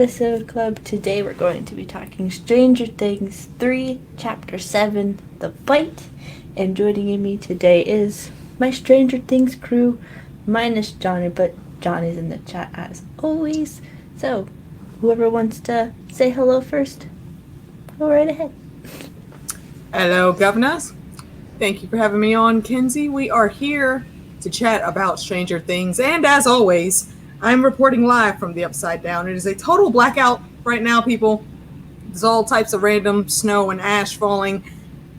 Episode Club. Today we're going to be talking Stranger Things 3, Chapter 7, The Bite. And joining me today is my Stranger Things crew, minus Johnny, but Johnny's in the chat as always. So, whoever wants to say hello first, go right ahead. Hello, governors. Thank you for having me on, Kenzie. We are here to chat about Stranger Things, and as always, I'm reporting live from the Upside Down. It is a total blackout right now, people. There's all types of random snow and ash falling.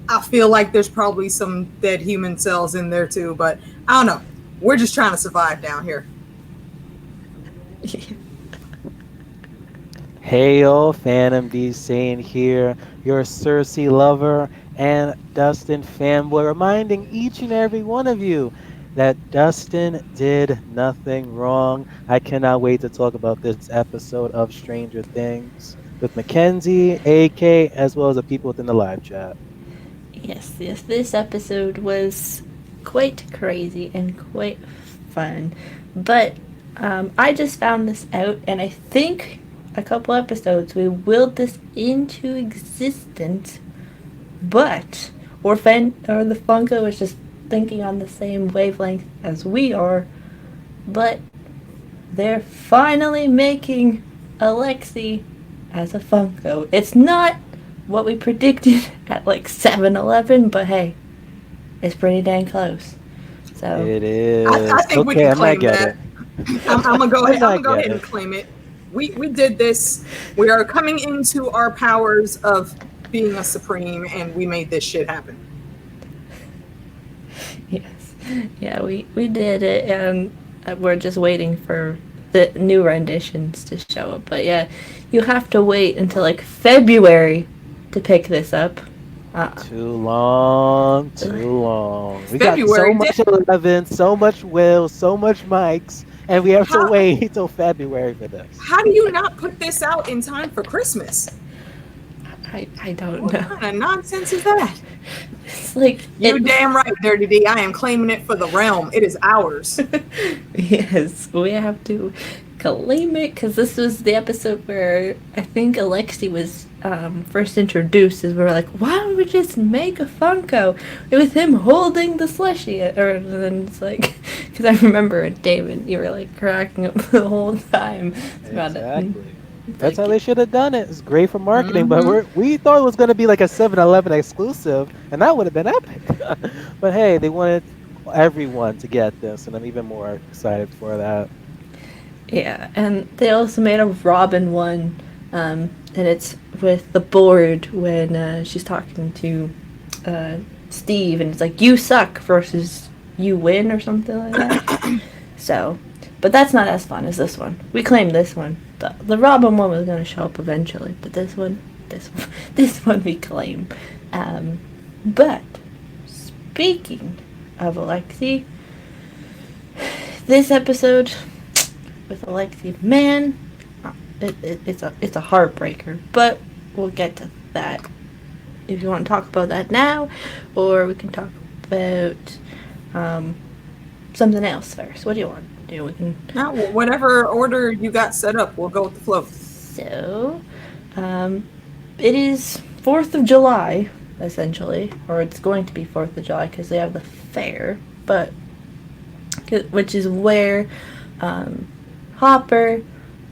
I feel like there's probably some dead human cells in there too, but I don't know. We're just trying to survive down here. Hey yo, Fandom D saying here, your Cersei lover and Dustin fanboy, reminding each and every one of you that Dustin did nothing wrong. I cannot wait to talk about this episode of Stranger Things with Mackenzie, AK, as well as the people within the live chat. Yes, this episode was quite crazy and quite fun. But I just found this out, and I think a couple episodes we willed this into existence, but or the Funko was just thinking on the same wavelength as we are, but they're finally making Alexi as a Funko. It's not what we predicted at like 7-Eleven, but hey, it's pretty dang close. So It is. I think we okay, can I might claim get that. it. I'm gonna go ahead it. and claim it. We did this. We are coming into our powers of being a supreme, and we made this shit happen. Yes. Yeah, we did it, and we're just waiting for the new renditions to show up. But yeah, you have to wait until like February to pick this up. Too long. We February, got so much 11, so much Will, so much Mike's, and we have to wait till February for this. How do you not put this out in time for Christmas? I don't What know. kind of nonsense is that? It's like You damn right, Dirty D. I am claiming it for the realm. It is ours. Yes, we have to claim it because this was the episode where I think Alexi was first introduced. As we were like, why don't we just make a Funko with him holding the slushie? Or then it's like, because I remember David, you were like cracking up the whole time about Exactly. it. That's how they should have done it. It's great for marketing, but we thought it was going to be like a 7-Eleven exclusive, and that would have been epic. But hey, they wanted everyone to get this, and I'm even more excited for that. Yeah, and they also made a Robin one, and it's with the board when she's talking to Steve, and it's like, you suck versus you win or something like that. So, but that's not as fun as this one. We claimed this one. The Robin one was going to show up eventually, but this one we claim. But, speaking of Alexi, this episode with Alexi, man, it's a heartbreaker, but we'll get to that if you want to talk about that now, or we can talk about something else first. What do you want to do? We can Whatever order you got set up, we'll go with the flow. So, it is 4th of July, essentially, or it's going to be 4th of July because they have the fair, but which is where Hopper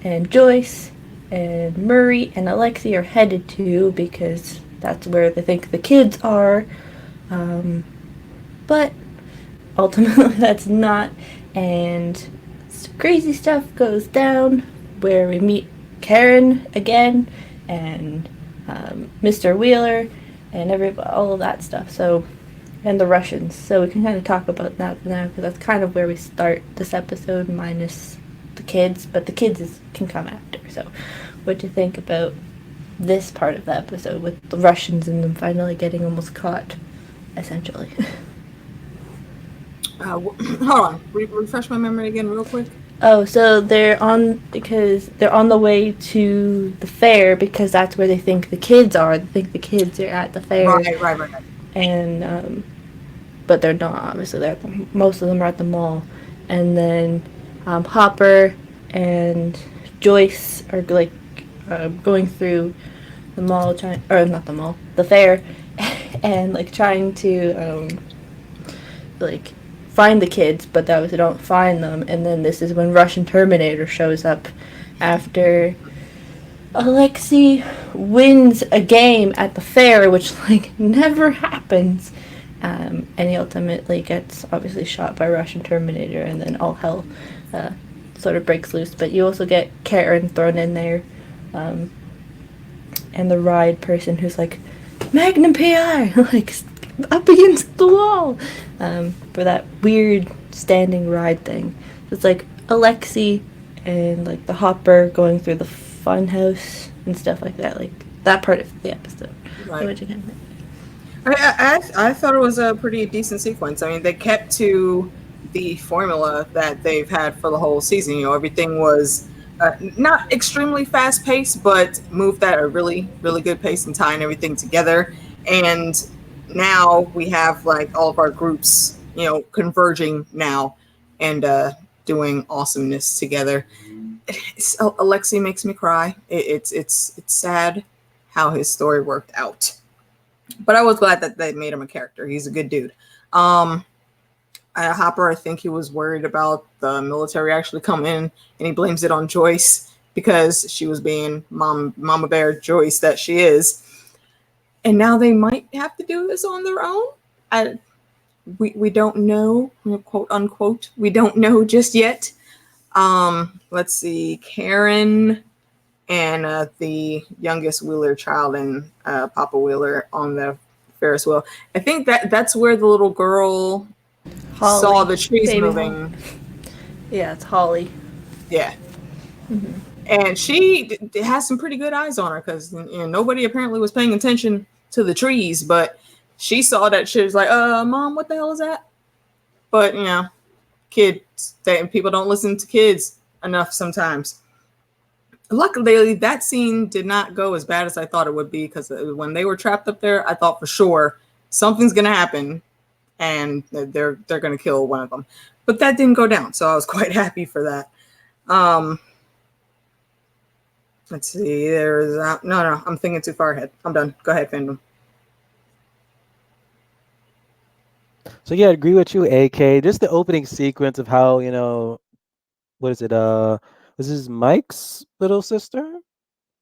and Joyce and Murray and Alexi are headed to because that's where they think the kids are. But ultimately that's not, and crazy stuff goes down where we meet Karen again and Mr. Wheeler and all of that stuff. So, and the Russians. So we can kind of talk about that now because that's kind of where we start this episode, minus the kids. But the kids can come after. So, what do you think about this part of the episode with the Russians and them finally getting almost caught, essentially? Hold on. Refresh my memory again real quick. Oh, so they're on the way to the fair because that's where they think the kids are. They think the kids are at the fair. Right. And but they're not. Obviously, most of them are at the mall. And then Hopper and Joyce are like going through the mall, or not the mall, the fair, and like trying to like find the kids, but that was they don't find them, and then this is when Russian Terminator shows up after Alexei wins a game at the fair, which like never happens, and he ultimately gets obviously shot by Russian Terminator, and then all hell sort of breaks loose. But you also get Karen thrown in there, and the ride person who's like Magnum PI, like up against the wall, for that weird standing ride thing. So it's like Alexei and like the Hopper going through the fun house and stuff like that. Like that part of the episode. Right. What'd you think? I thought it was a pretty decent sequence. I mean, they kept to the formula that they've had for the whole season. You know, everything was not extremely fast paced, but moved at a really, really good pace and tying everything together. And now we have like all of our groups, you know, converging now and doing awesomeness together. Alexei makes me cry. It's sad how his story worked out, but I was glad that they made him a character. He's a good dude. Hopper, I think he was worried about the military actually coming in, and he blames it on Joyce because she was being Mama Bear Joyce that she is. And now they might have to do this on their own. We don't know, quote unquote. We don't know just yet. Let's see, Karen and the youngest Wheeler child and Papa Wheeler on the Ferris wheel. I think that's where the little girl Holly, saw the trees baby moving. Yeah, it's Holly. Yeah. Mm-hmm. And she has some pretty good eyes on her because nobody apparently was paying attention to the trees, but she saw that shit. Was like, Mom, what the hell is that? But kids, people don't listen to kids enough sometimes. Luckily, that scene did not go as bad as I thought it would be, because when they were trapped up there, I thought for sure something's gonna happen and they're gonna kill one of them. But that didn't go down, so I was quite happy for that. Let's see. There's no. I'm thinking too far ahead. I'm done. Go ahead, Fandom. So yeah, I agree with you, AK. Just the opening sequence of how what is it? This is Mike's little sister,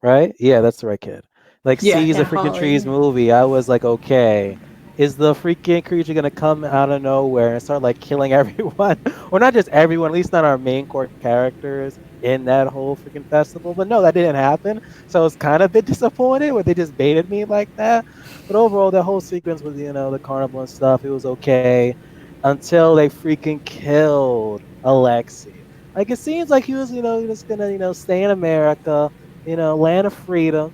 right? Yeah, that's the right kid. Like sees a freaking Holly. trees movie. I was like, okay, is the freaking creature gonna come out of nowhere and start like killing everyone, or not just everyone? At least not our main core characters in that whole freaking festival. But no, that didn't happen. So I was kind of a bit disappointed where they just baited me like that. But overall, the whole sequence with the carnival and stuff, it was okay until they freaking killed Alexei. Like it seems like he was just gonna stay in America, land of freedom.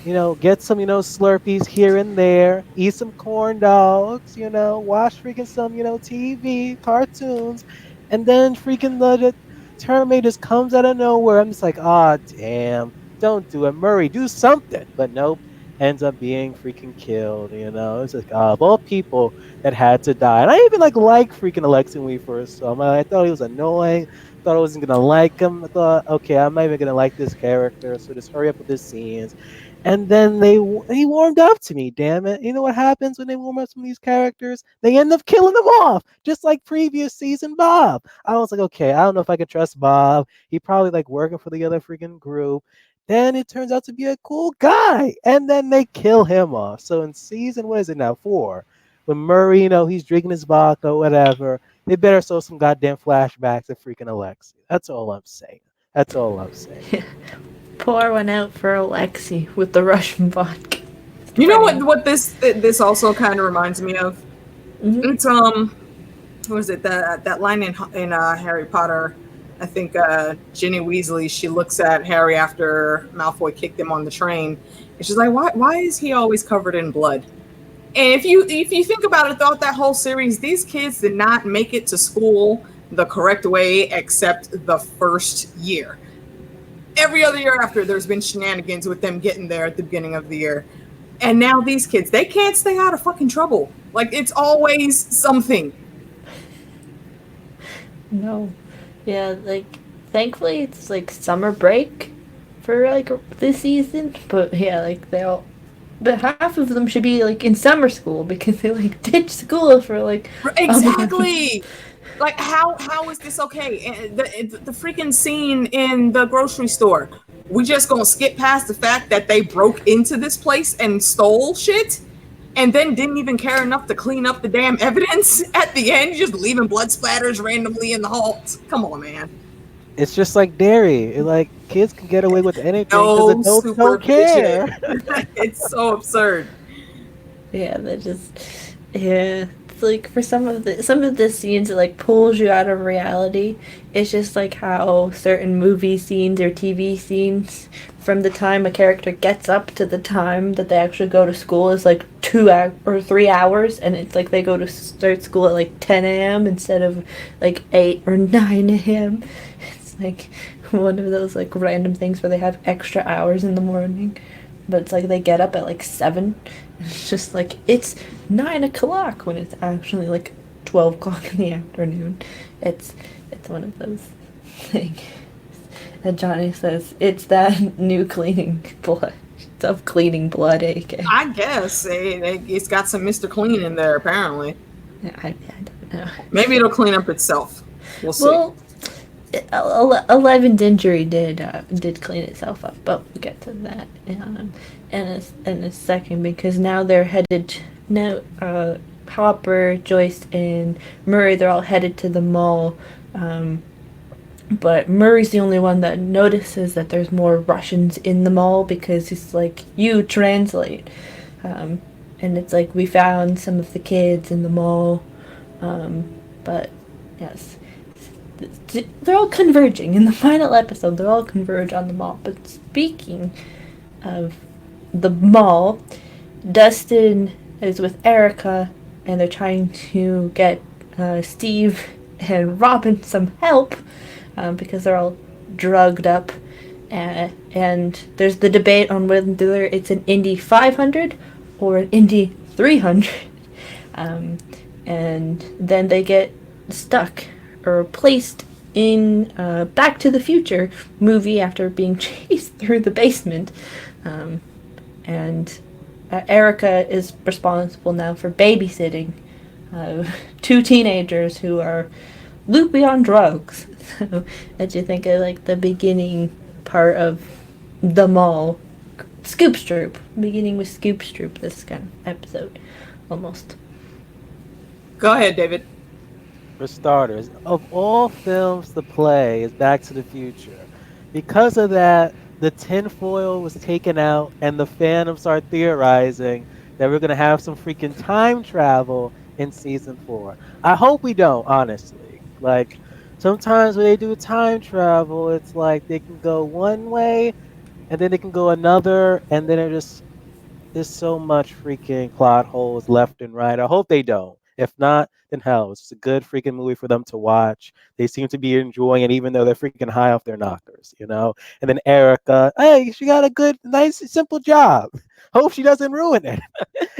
Get some, Slurpees here and there, eat some corn dogs, watch freaking some, TV, cartoons, and then freaking the Terminator just comes out of nowhere. I'm just like, damn, don't do it. Murray, do something. But nope, ends up being freaking killed, It's like, of all people that had to die. And I even like freaking Alexei when we first saw him. I thought he was annoying. Thought I wasn't going to like him. I thought, okay, I'm not even going to like this character, so just hurry up with the scenes. And then he warmed up to me, damn it. You know what happens when they warm up some of these characters? They end up killing them off, just like previous season Bob. I was like, okay, I don't know if I could trust Bob. He probably like working for the other freaking group. Then it turns out to be a cool guy. And then they kill him off. So in season, what is it now, 4? When Murray, he's drinking his vodka, whatever, they better show some goddamn flashbacks of freaking Alexei. That's all I'm saying. That's all I'm saying. Pour one out for Alexei with the Russian vodka. You know what this also kind of reminds me of? Mm-hmm. It's what was it, that line in Harry Potter? I think Ginny Weasley, she looks at Harry after Malfoy kicked him on the train, and she's like, why is he always covered in blood? And if you think about it, throughout that whole series, these kids did not make it to school the correct way except the first year. Every other year after, there's been shenanigans with them getting there at the beginning of the year. And now these kids, they can't stay out of fucking trouble. Like, it's always something. No. Yeah, like, thankfully it's like summer break for like this season, but yeah, like they all. But half of them should be like in summer school because they like ditch school for like a month. Exactly. Like how is this okay? And the freaking scene in the grocery store. We just gonna skip past the fact that they broke into this place and stole shit, and then didn't even care enough to clean up the damn evidence at the end, just leaving blood splatters randomly in the halls. Come on, man. It's just like dairy. Like kids can get away with anything because No adults don't care. supervision. It's so absurd. Yeah, that just yeah. It's like for some of the scenes it like pulls you out of reality. It's just like how certain movie scenes or TV scenes from the time a character gets up to the time that they actually go to school is like 2 or 3 hours, and it's like they go to start school at like 10 a.m. instead of like 8 or 9 a.m. It's like one of those like random things where they have extra hours in the morning, but it's like they get up at like 7. It's just like it's 9 o'clock when it's actually like 12 o'clock in the afternoon. It's one of those things. And Johnny says it's that new cleaning blood. Self cleaning blood, AK. I guess it's got some Mr. Clean in there apparently. I don't know. Maybe it'll clean up itself. We'll see. Well, Eleven's injury did clean itself up, but we'll get to that in a second because now they're headed. Now, Hopper, Joyce, and Murray, they're all headed to the mall. But Murray's the only one that notices that there's more Russians in the mall because he's like, you translate. And it's like, we found some of the kids in the mall. But, yes. They're all converging. In the final episode, they're all converge on the mall. But speaking of the mall, Dustin is with Erica, and they're trying to get Steve and Robin some help because they're all drugged up. And there's the debate on whether it's an Indy 500 or an Indy 300. And then they get stuck or placed in Back to the Future movie after being chased through the basement. And Erica is responsible now for babysitting 2 teenagers who are loopy on drugs. So, what do you think of like the beginning part of the mall? Scoop Stroop. Beginning with Scoop Stroop, this kind of episode, almost. Go ahead, David. For starters, of all films to play is Back to the Future. Because of that, the tinfoil was taken out and the fandom started theorizing that we're going to have some freaking time travel in season 4. I hope we don't, honestly. Like, sometimes when they do time travel, it's like they can go one way and then they can go another, and then there's so much freaking plot holes left and right. I hope they don't. If not, then hell, it's a good freaking movie for them to watch. They seem to be enjoying it, even though they're freaking high off their knockers, you know? And then Erica, hey, she got a good, nice, simple job. Hope she doesn't ruin it.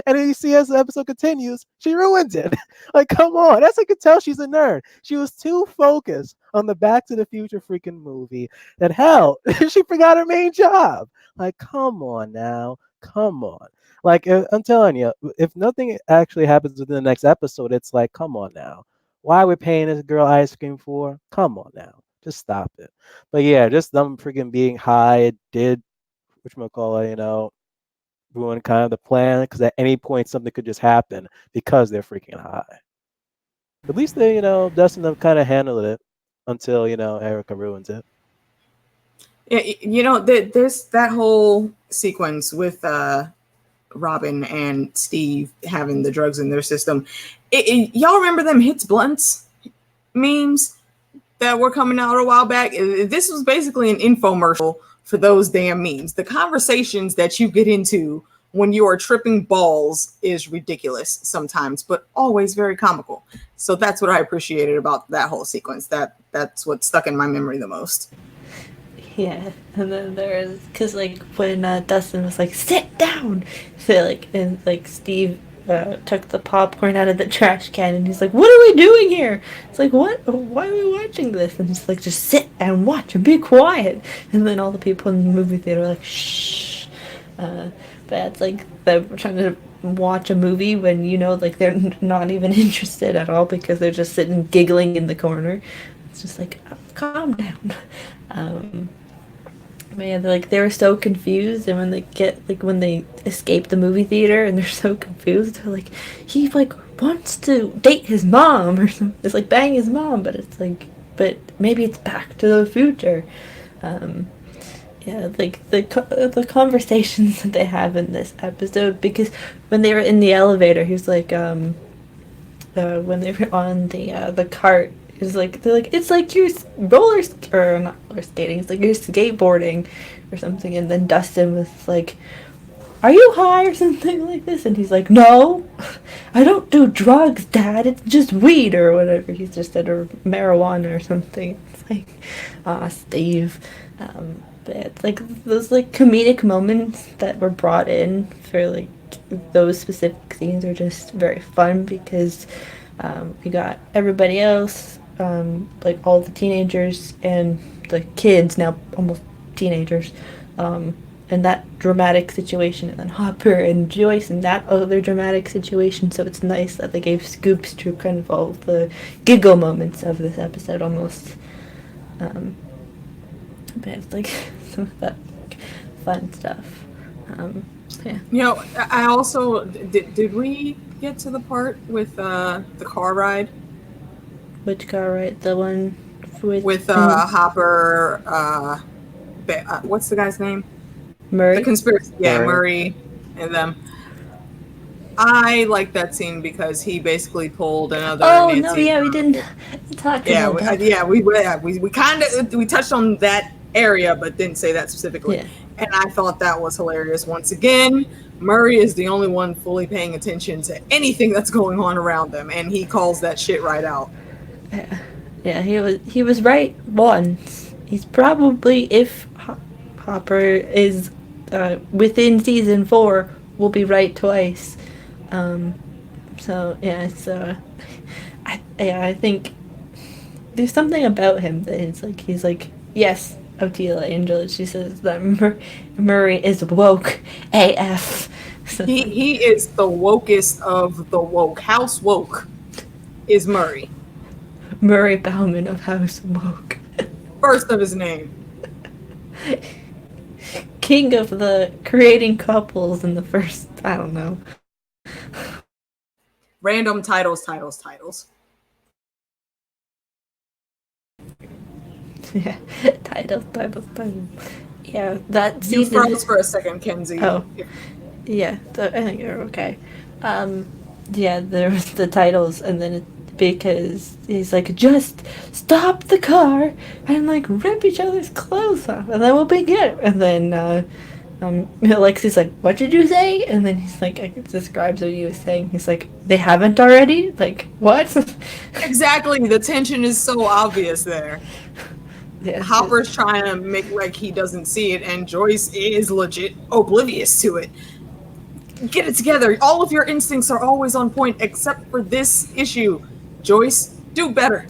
And then you see as the episode continues, she ruins it. Like, come on. That's how you can tell she's a nerd. She was too focused on the Back to the Future freaking movie that, hell, she forgot her main job. Like, come on now. Come on. Like, I'm telling you, if nothing actually happens within the next episode, it's like, come on now. Why are we paying this girl ice cream for? Come on now. Just stop it. But yeah, just them freaking being high, it did, whatchamacallit, you know, ruin kind of the plan, because at any point something could just happen because they're freaking high. At least they, you know, Dustin kind of handled it until, you know, Erica ruins it. Yeah, you know, there's that whole sequence with Robin and Steve having the drugs in their system. Y'all remember them Hits Blunts memes that were coming out a while back? This was basically an infomercial for those damn memes. The conversations that you get into when you are tripping balls is ridiculous sometimes, but always very comical. So that's what I appreciated about that whole sequence. That's what stuck in my memory the most. Yeah, and then there's because like when Dustin was like sit down, so like and like Steve took the popcorn out of the trash can, and he's like, "What are we doing here?" It's like, "What? Why are we watching this?" And he's like, "Just sit and watch and be quiet." And then all the people in the movie theater are like, "Shh." But it's like they're trying to watch a movie when like they're not even interested at all because they're just sitting giggling in the corner. It's just like, oh, calm down. Man, they were so confused, and when they escape the movie theater and they're so confused, they're like, he wants to date his mom or something. It's like bang his mom, but it's like, but maybe it's Back to the Future. Yeah, the conversations that they have in this episode, because when they were in the elevator, he was like, when they were on the cart, they're like, it's like you're or not roller skating, it's like you're skateboarding or something, and then Dustin was like, "Are you high?" or something like this, and he's like, "No, I don't do drugs, Dad. It's just weed," or whatever. He's just said, or marijuana or something. It's like, Steve. But it's like those comedic moments that were brought in for those specific scenes are just very fun because we got everybody else, all the teenagers and the kids, now almost teenagers, in that dramatic situation, and then Hopper and Joyce in that other dramatic situation. So it's nice that they gave scoops to kind of all the giggle moments of this episode almost. But it's some of that fun stuff. Yeah. I also did we get to the part with the car ride? Which car ride? The one with Hopper. What's the guy's name? Murray. The conspiracy. Yeah, Murray and them. I like that scene because he basically pulled another. Oh Nancy. no! Yeah, we didn't talk about that. We kind of touched on that area, but didn't say that specifically. Yeah. And I thought that was hilarious. Once again, Murray is the only one fully paying attention to anything that's going on around them, and he calls that shit right out. Yeah, he was right once. He's probably, if Hopper is within season 4, will be right twice. So yeah, it's I think there's something about him that he's like, yes, Otila Angel. She says that Murray is woke AF. So he is the wokest of the woke. House woke is Murray. Murray Bauman of House Woke. First of his name. King of the creating couples in the first, I don't know. Random titles. Yeah, titles. Yeah, that season. You froze for a second, Kenzie. Oh, yeah. I think you're okay. Yeah, there was the titles, and then because he's like, just stop the car and rip each other's clothes off, and then we'll be good. And then Alexi's like, what did you say? And then he's like, it describes what he was saying. He's like, they haven't already? Like, what? Exactly. The tension is so obvious there. Yeah, Hopper's trying to make like he doesn't see it, and Joyce is legit oblivious to it. Get it together. All of your instincts are always on point except for this issue. Joyce, do better.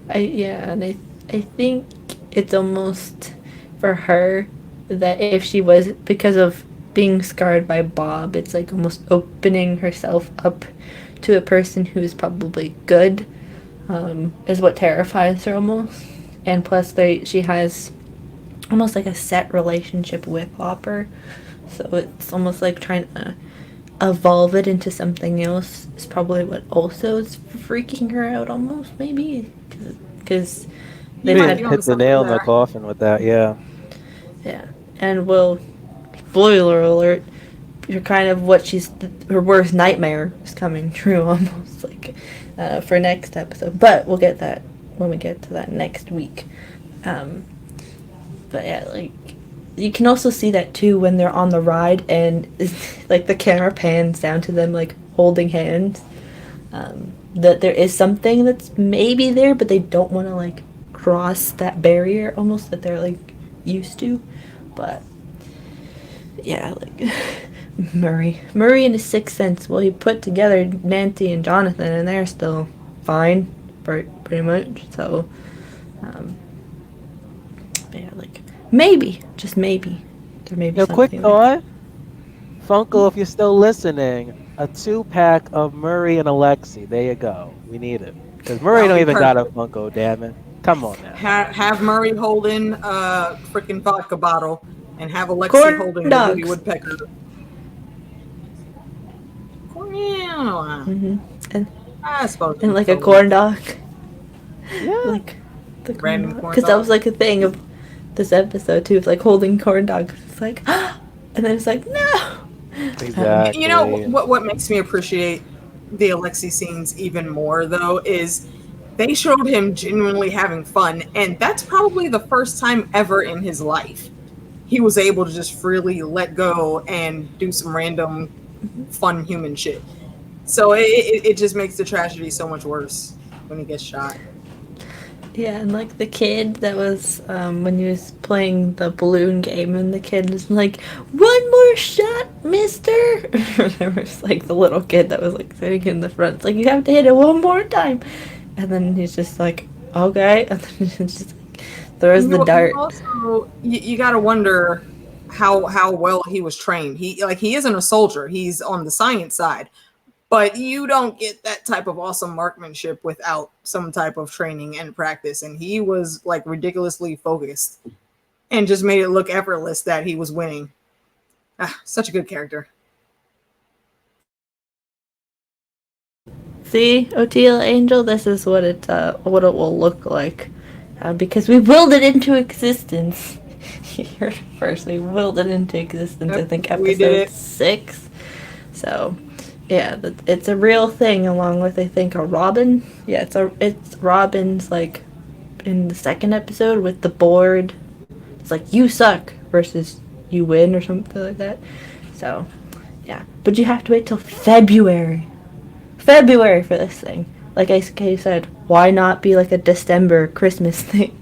I think it's almost for her that if she was, because of being scarred by Bob, it's almost opening herself up to a person who is probably good, is what terrifies her almost. And plus she has almost a set relationship with Hopper, so it's almost trying to evolve it into something else is probably what also is freaking her out almost, maybe, because they hit the nail in the coffin with that. Yeah, and well, spoiler alert, you're kind of what her worst nightmare is coming true almost, for next episode, but we'll get that when we get to that next week. But yeah, you can also see that too when they're on the ride and the camera pans down to them holding hands, that there is something that's maybe there, but they don't want to cross that barrier almost that they're used to. But yeah, Murray in his Sixth Sense. Well, he put together Nancy and Jonathan, and they're still fine, pretty much. So, um, yeah, like maybe, just maybe, there may be Quick something there. thought. Funko, if you're still listening, a 2-pack of Murray and Alexi. There you go. We need it. Because Murray That would don't be even got a perfect. Funko, damn it. Come on now. Have Murray holding a freaking vodka bottle, and have Alexi Corn holding the Woody dogs. Woodpecker. Yeah, And I suppose. and You like a could go corn dog, Yeah. like the corn Random dog, corn because that dog. was like a thing of this episode too, of like holding corn dogs. It's like, and then it's like no. Exactly. You know what makes me appreciate the Alexi scenes even more though is they showed him genuinely having fun, and that's probably the first time ever in his life he was able to just freely let go and do some random fun human shit. So it just makes the tragedy so much worse when he gets shot. Yeah, and like the kid that was when he was playing the balloon game, and the kid was like, "One more shot, Mister." There was like the little kid that was like sitting in the front. It's like, you have to hit it one more time, and then he's just like, "Okay," and then he just like throws the dart. Also, you got to wonder how well he was trained. He isn't a soldier. He's on the science side. But you don't get that type of awesome marksmanship without some type of training and practice. And he was like ridiculously focused and just made it look effortless that he was winning. Such a good character. See, Otila Angel, this is what it will look like, because we willed it into existence. Here first, we willed it into existence. Yep, I think we did episode it. 6. So, yeah, it's a real thing. Along with, I think, a Robin. Yeah, it's Robin's like in the second episode with the board. It's like you suck versus you win or something like that. So, yeah, but you have to wait till February for this thing. Like I said, why not be like a December Christmas thing?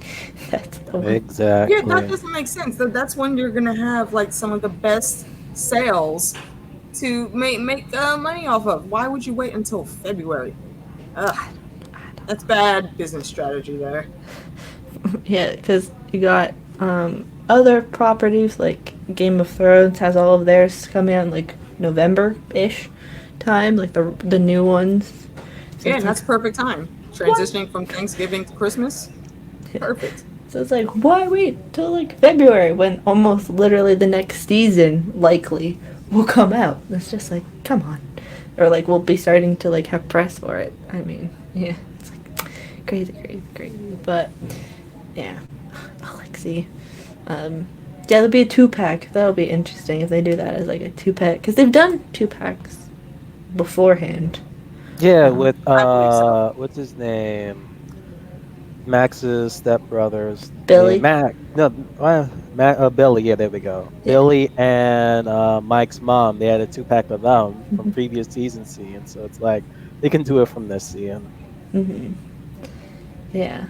That's the one. Exactly. Yeah, that doesn't make sense. That's when you're gonna have like some of the best sales to make money off of. Why would you wait until February? Ugh, that's bad business strategy there. Yeah, because you got other properties like Game of Thrones has all of theirs coming out in like November-ish time, like the new ones. So Yeah, it's that's like, perfect time. Transitioning from Thanksgiving to Christmas. Perfect. so it's like, why wait till like February when almost literally the next season likely will come out? It's just like, come on. Or like we'll be starting to like have press for it. I mean, yeah, it's like crazy. But yeah, Alexi. Yeah, there'll be a 2-pack. That'll be interesting if they do that as like a 2-pack, because they've done 2-packs beforehand. Yeah, with I believe so. what's his name? Max's stepbrothers. Billy. Mac. No, Billy. Yeah, there we go. Yeah. Billy and Mike's mom. They had a 2-pack of them from previous season, so it's like they can do it from this season. Mm-hmm. Yeah,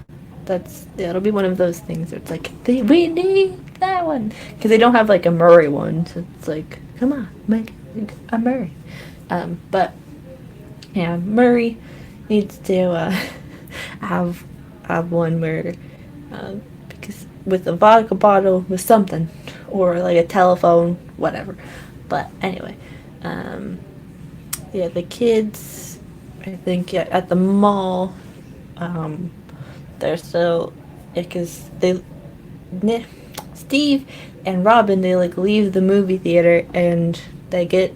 it'll be one of those things where it's like we need that one, because they don't have like a Murray one, so it's like, come on, make a Murray. But yeah, Murray needs to have one where because with a vodka bottle with something, or like a telephone, whatever. But anyway, yeah, the kids, I think, yeah, at the mall, they're still, because Steve and Robin, they like leave the movie theater and they get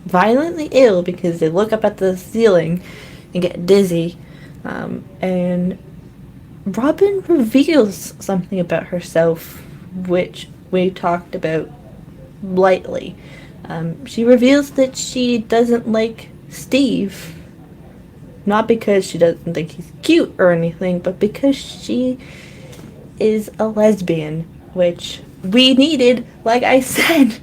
violently ill because they look up at the ceiling and get dizzy, and Robin reveals something about herself, which we talked about lightly. She reveals that she doesn't like Steve, not because she doesn't think he's cute or anything, but because she is a lesbian, which we needed, like I said,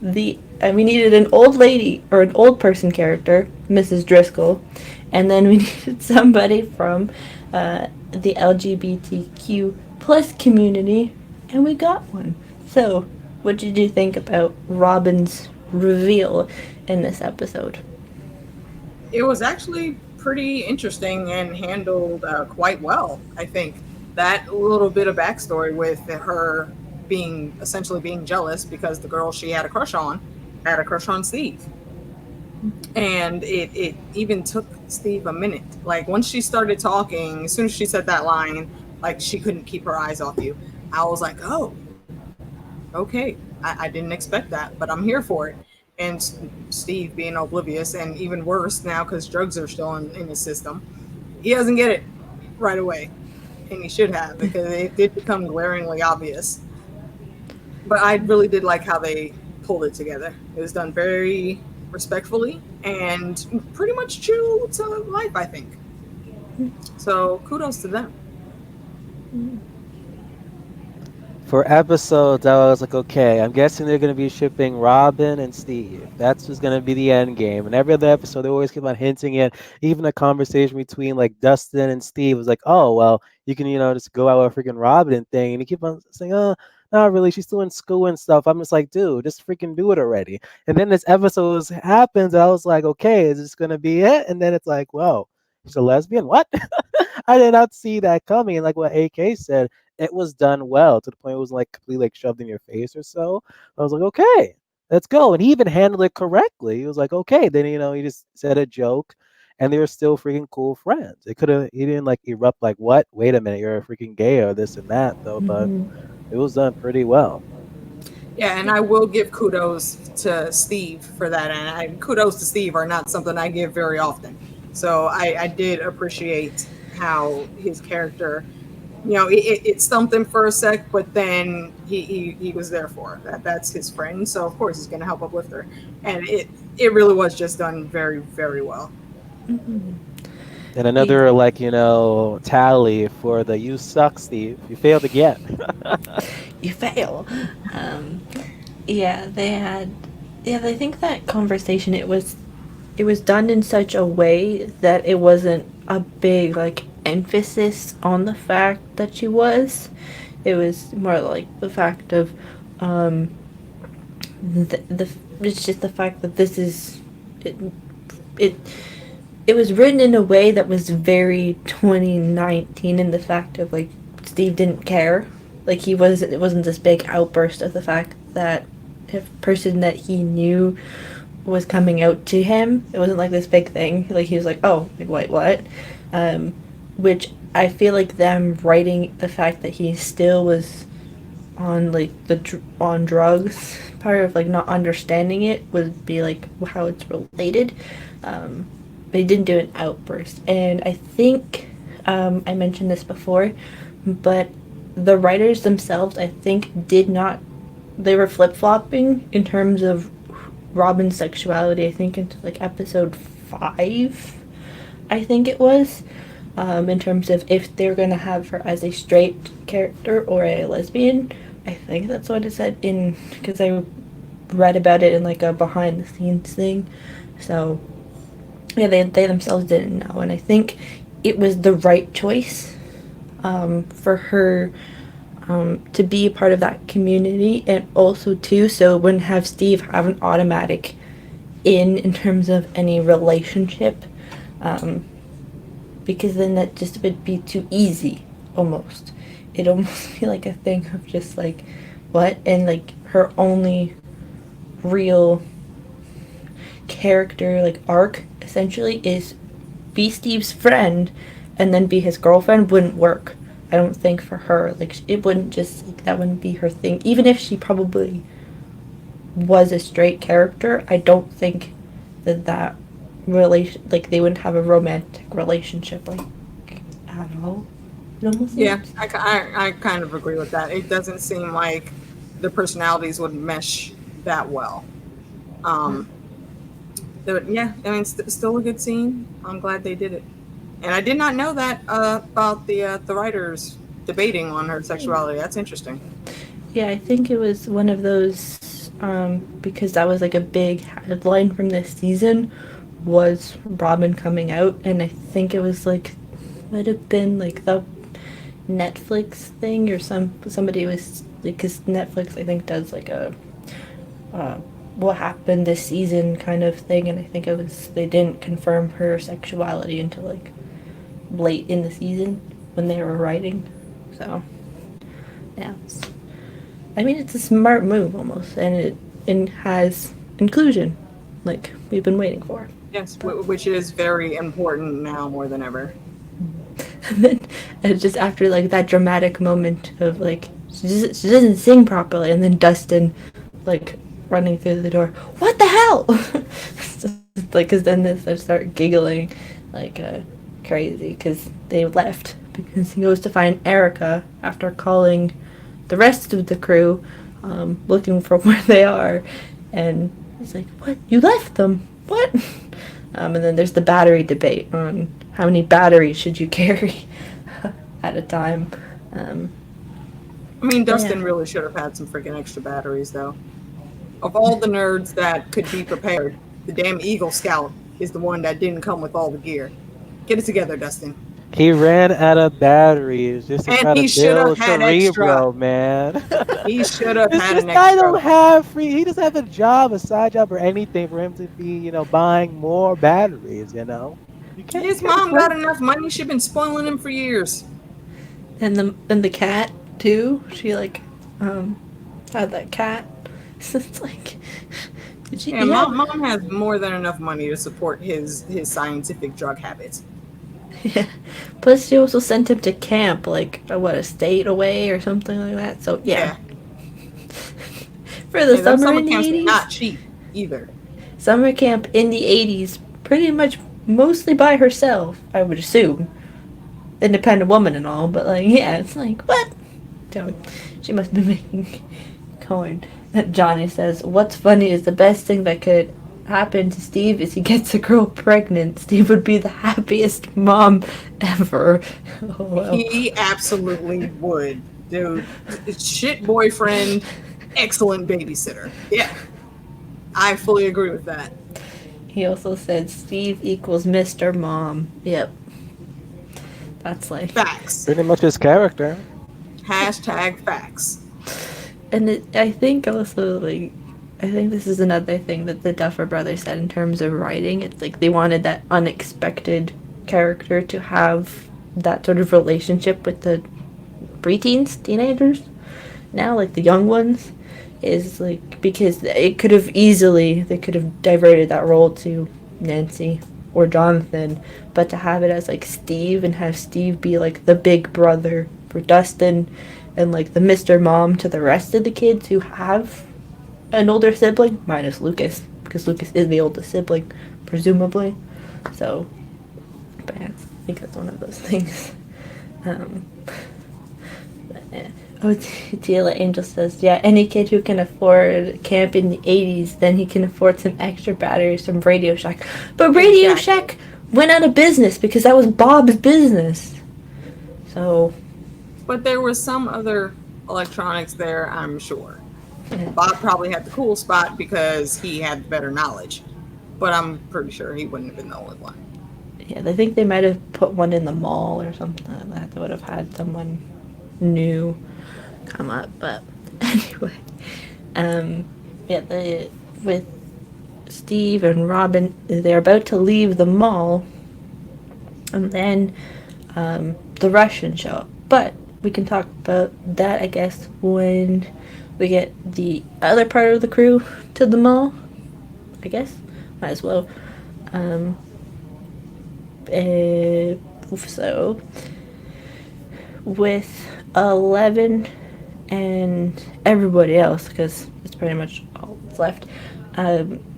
we needed an old lady or an old person character, Mrs. Driscoll, and then we needed somebody from the LGBTQ plus community, and we got one. So, what did you think about Robin's reveal in this episode. It was actually pretty interesting and handled quite well, I think. That little bit of backstory with her being essentially being jealous because the girl she had a crush on Steve. And it even took Steve a minute. Like once she started talking, as soon as she said that line, like she couldn't keep her eyes off you. I was like, oh, okay. I didn't expect that, but I'm here for it. And Steve being oblivious and even worse now because drugs are still in his system, he doesn't get it right away. And he should have because it did become glaringly obvious. But I really did like how they pulled it together. It was done very respectfully and pretty much true to life, I think. So kudos to them. For episodes, I was like, okay, I'm guessing they're going to be shipping Robin and Steve. That's just going to be the end game. And every other episode, they always keep on hinting it. Even a conversation between like Dustin and Steve was like, oh, well, you can, just go out with a freaking Robin thing. And you keep on saying, oh, not really. She's still in school and stuff. I'm just like, dude, just freaking do it already. And then this episode happens. And I was like, okay, is this going to be it? And then it's like, whoa, she's a lesbian? What? I did not see that coming. And like what AK said, it was done well to the point it was like completely like shoved in your face or so. I was like, okay, let's go. And he even handled it correctly. He was like, okay. Then he just said a joke, and they were still freaking cool friends. It could have he didn't like erupt like what? Wait a minute, you're a freaking gay or this and that though. But it was done pretty well. Yeah, and I will give kudos to Steve for that. And kudos to Steve are not something I give very often. So I did appreciate how his character, it stumped him for a sec, but then he was there for her. That's his friend, so of course he's going to help uplift her. And it really was just done very, very well. And another tally for the you suck, Steve. You failed again. You fail. Yeah, I think that conversation, it was done in such a way that it wasn't a big like emphasis on the fact that she was. It was more like the fact of it's just the fact that this is it it was written in a way that was very 2019, in the fact of like Steve didn't care. Like it wasn't this big outburst of the fact that a person that he knew was coming out to him. It wasn't like this big thing. Like he was like, oh, like what? Which I feel like them writing the fact that he still was on like on drugs, part of like not understanding it would be like how it's related. But he didn't do an outburst, and I think I mentioned this before, but the writers themselves, I think, did not. They were flip-flopping in terms of Robin's sexuality, I think, into like episode 5, I think it was, in terms of if they're going to have her as a straight character or a lesbian. I think that's what it said because I read about it in like a behind-the-scenes thing. So, yeah, they themselves didn't know, and I think it was the right choice for her to be a part of that community, and also too so it wouldn't have Steve have an automatic in terms of any relationship, because then that just would be too easy. Almost it'd almost be like a thing of just like what, and like her only real character like arc essentially is be Steve's friend and then be his girlfriend wouldn't work. I don't think for her, like it wouldn't just like, that wouldn't be her thing. Even if she probably was a straight character, I don't think that relation, like they wouldn't have a romantic relationship like at all. Yeah, I kind of agree with that. It doesn't seem like the personalities would mesh that well. Yeah, I mean, still a good scene. I'm glad they did it. And I did not know that about the writers debating on her sexuality. That's interesting. Yeah, I think it was one of those, because that was like a big headline from this season, was Robin coming out, and I think it was like, might have been like the Netflix thing, or somebody was, because Netflix I think does like a what happened this season kind of thing, and I think it was they didn't confirm her sexuality until like late in the season when they were writing. So yeah, it's a smart move almost, and it has inclusion like we've been waiting for. Yes, which is very important now more than ever. And then just after like that dramatic moment of like she doesn't sing properly, and then Dustin like running through the door, what the hell? Like, because then they start giggling like crazy because they left, because he goes to find Erica after calling the rest of the crew looking for where they are, and he's like, what, you left them, what? And then there's the battery debate on how many batteries should you carry at a time. I mean, Dustin really should have had some freaking extra batteries, though. Of all the nerds that could be prepared, the damn Eagle Scout is the one that didn't come with all the gear. Get it together, Dustin. He ran out of batteries just to And try he to should have build had Cerebro, extra. man. He should have had This an guy don't extra. have free. He doesn't have a job, a side job, or anything for him to be, buying more batteries. You can't. His mom got enough money. She's been spoiling him for years. And the cat too. She like had that cat. So it's like, did she? Yeah, mom has more than enough money to support his scientific drug habits. Yeah. Plus, she also sent him to camp, like a state away or something like that. So yeah. For the summer in the camp's 80s, not cheap either. summer camp in the 80s, pretty much mostly by herself, I would assume. Independent woman and all, but like, yeah, it's like, what? So, she must be making coin. Johnny says, what's funny is the best thing that could happen to Steve is he gets a girl pregnant. Steve would be the happiest mom ever. Oh, well. He absolutely would, dude. Shit boyfriend, excellent babysitter. Yeah, I fully agree with that. He also said Steve equals Mr. Mom. Yep. That's like Facts. Pretty much his character. Hashtag facts. And I think also, like, I think this is another thing that the Duffer Brothers said in terms of writing. It's like they wanted that unexpected character to have that sort of relationship with the preteens, teenagers. Now, like, the young ones is, like, because they could have diverted that role to Nancy or Jonathan, but to have it as, like, Steve and have Steve be, like, the big brother for Dustin and like the Mr. Mom to the rest of the kids who have an older sibling, minus Lucas, because Lucas is the oldest sibling, presumably. So, but yeah, I think that's one of those things. Tila Angel says, yeah, any kid who can afford camp in the 80s, then he can afford some extra batteries from Radio Shack. But Radio Shack went out of business because that was Bob's business. So... But there was some other electronics there, I'm sure. Yeah. Bob probably had the cool spot because he had better knowledge. But I'm pretty sure he wouldn't have been the only one. Yeah, I think they might have put one in the mall or something like that. They would have had someone new come up. But anyway, with Steve and Robin, they're about to leave the mall, and then the Russians show up. But we can talk about that, I guess, when we get the other part of the crew to the mall. I guess. Might as well. So, with 11 and everybody else, because it's pretty much all that's left,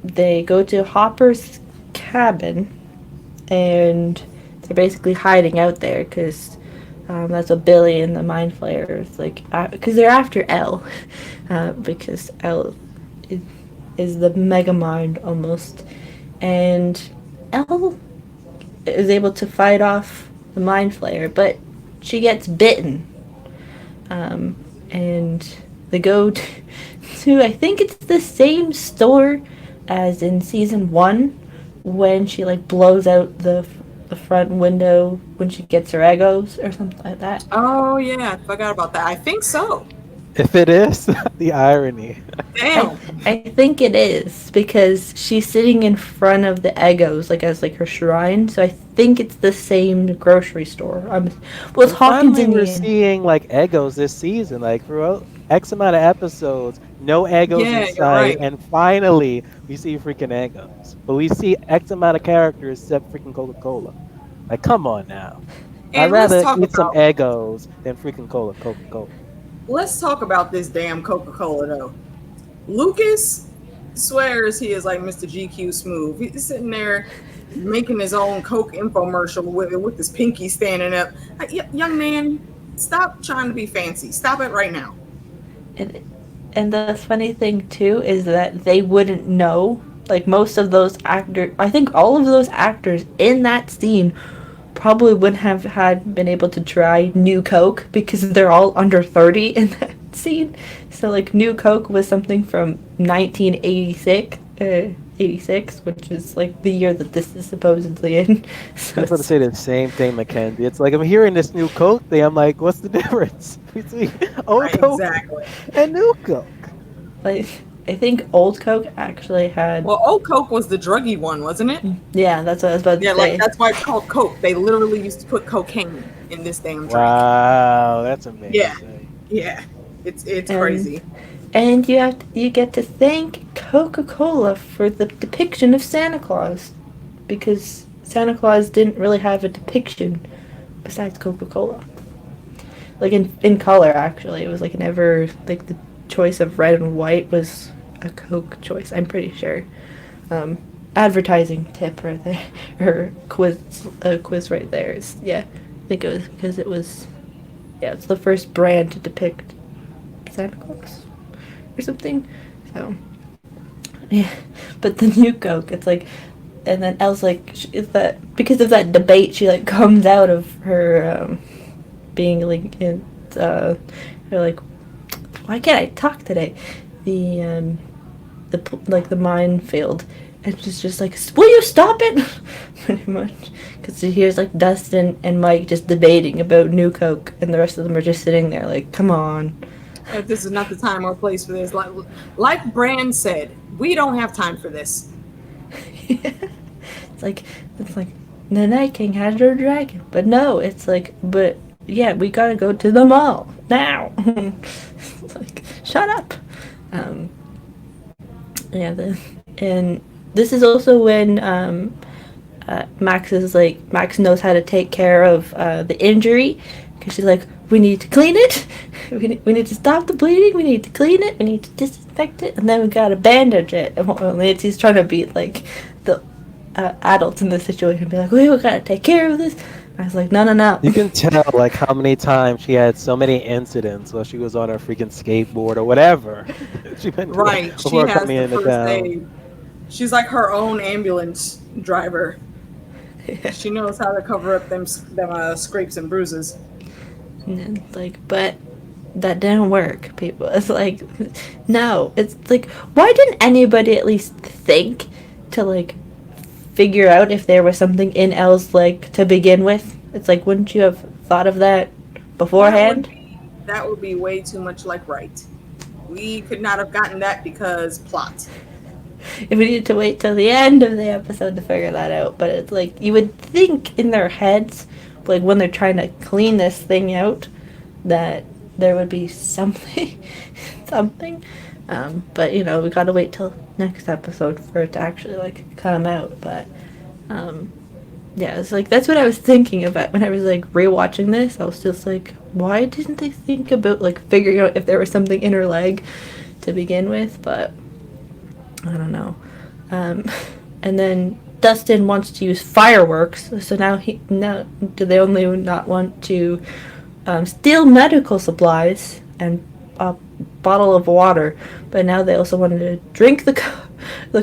they go to Hopper's cabin, and they're basically hiding out there, because that's what Billy and the Mind Flayers, like, because they're after Elle, because Elle is the mega mind almost, and Elle is able to fight off the Mind Flayer, but she gets bitten, and they go to I think it's the same store as in season 1 when she like blows out the front window when she gets her egos or something like that. Oh yeah, I forgot about that. I think so. If it is, the irony. Damn. I think it is because she's sitting in front of the Eggos, like as like her shrine. So I think it's the same grocery store. Well, it's And Hawkins finally, in we're the end. seeing like Eggos this season. Like throughout X amount of episodes, no Eggos in Yeah, you're sight, right. and finally we see freaking Eggos. But we see X amount of characters except freaking Coca Cola. Like, come on now. I'd And rather eat some Eggos than freaking Coca Cola. let's talk about this damn Coca-Cola though. Lucas swears he is like Mr. GQ Smooth. He's sitting there making his own Coke infomercial with his pinky standing up. Like, young man, stop trying to be fancy. Stop it right now. And, and the funny thing too is that they wouldn't know. Like most of those actors, I think all of those actors in that scene probably wouldn't have been able to try New Coke because they're all under 30 in that scene. So like New Coke was something from 1986, 86, which is like the year that this is supposedly in. So I was about to say the same thing, Mackenzie. It's like I'm hearing this new Coke thing. I'm like, what's the difference between old Right, Coke exactly. and new Coke? like I think old Coke actually had. Well, old Coke was the druggy one, wasn't it? Yeah, that's what I was about to Yeah, say. like that's why it's called Coke. They literally used to put cocaine in this damn drink. Wow, that's Yeah, amazing. yeah. It's And- crazy. And you get to thank Coca-Cola for the depiction of Santa Claus, because Santa Claus didn't really have a depiction besides Coca-Cola. Like in color, actually, it was like never like the choice of red and white was a Coke choice. I'm pretty sure. Advertising tip right there, or quiz right there is, yeah. I think it was because it was, yeah, it's the first brand to depict Santa Claus or something. So yeah, but the new Coke, it's like, and then Elle's like, is that because of that debate? She like comes out of her being like in her like, why can't I talk today? The minefield, and she's just like, will you stop it? Pretty much, because she hears like Dustin and Mike just debating about new Coke, and the rest of them are just sitting there like, come on. This is not the time or place for this. Like Brand said, we don't have time for this. it's like the Night King has your dragon, but no, it's like, but yeah, we gotta go to the mall now. It's like, shut up. Yeah, and this is also when Max is like, Max knows how to take care of the injury, because she's like, we need to clean it, we need to stop the bleeding, we need to clean it, we need to disinfect it, and then we gotta bandage it. And Nancy's trying to be like the adults in this situation, be like, we gotta take care of this. And I was like, no. You can tell like how many times she had so many incidents while she was on her freaking skateboard or whatever. She been doing Right. She before has coming the into first town. aid. She's like her own ambulance driver. She knows how to cover up them scrapes and bruises. And then, like, but that didn't work, people. It's like, no. It's like, why didn't anybody at least think to, like, figure out if there was something in Elle's leg to begin with? It's like, wouldn't you have thought of that beforehand? That would be way too much like right. We could not have gotten that because plot. If we needed to wait till the end of the episode to figure that out. But it's like, you would think in their heads, like when they're trying to clean this thing out, that there would be something. But you know, we gotta wait till next episode for it to actually like come out. But yeah, it's like, that's what I was thinking about when I was like rewatching this. I was just like, why didn't they think about like figuring out if there was something in her leg to begin with? But I don't know. And then Dustin wants to use fireworks, so now do they only not want to steal medical supplies and a bottle of water, but now they also wanted to drink the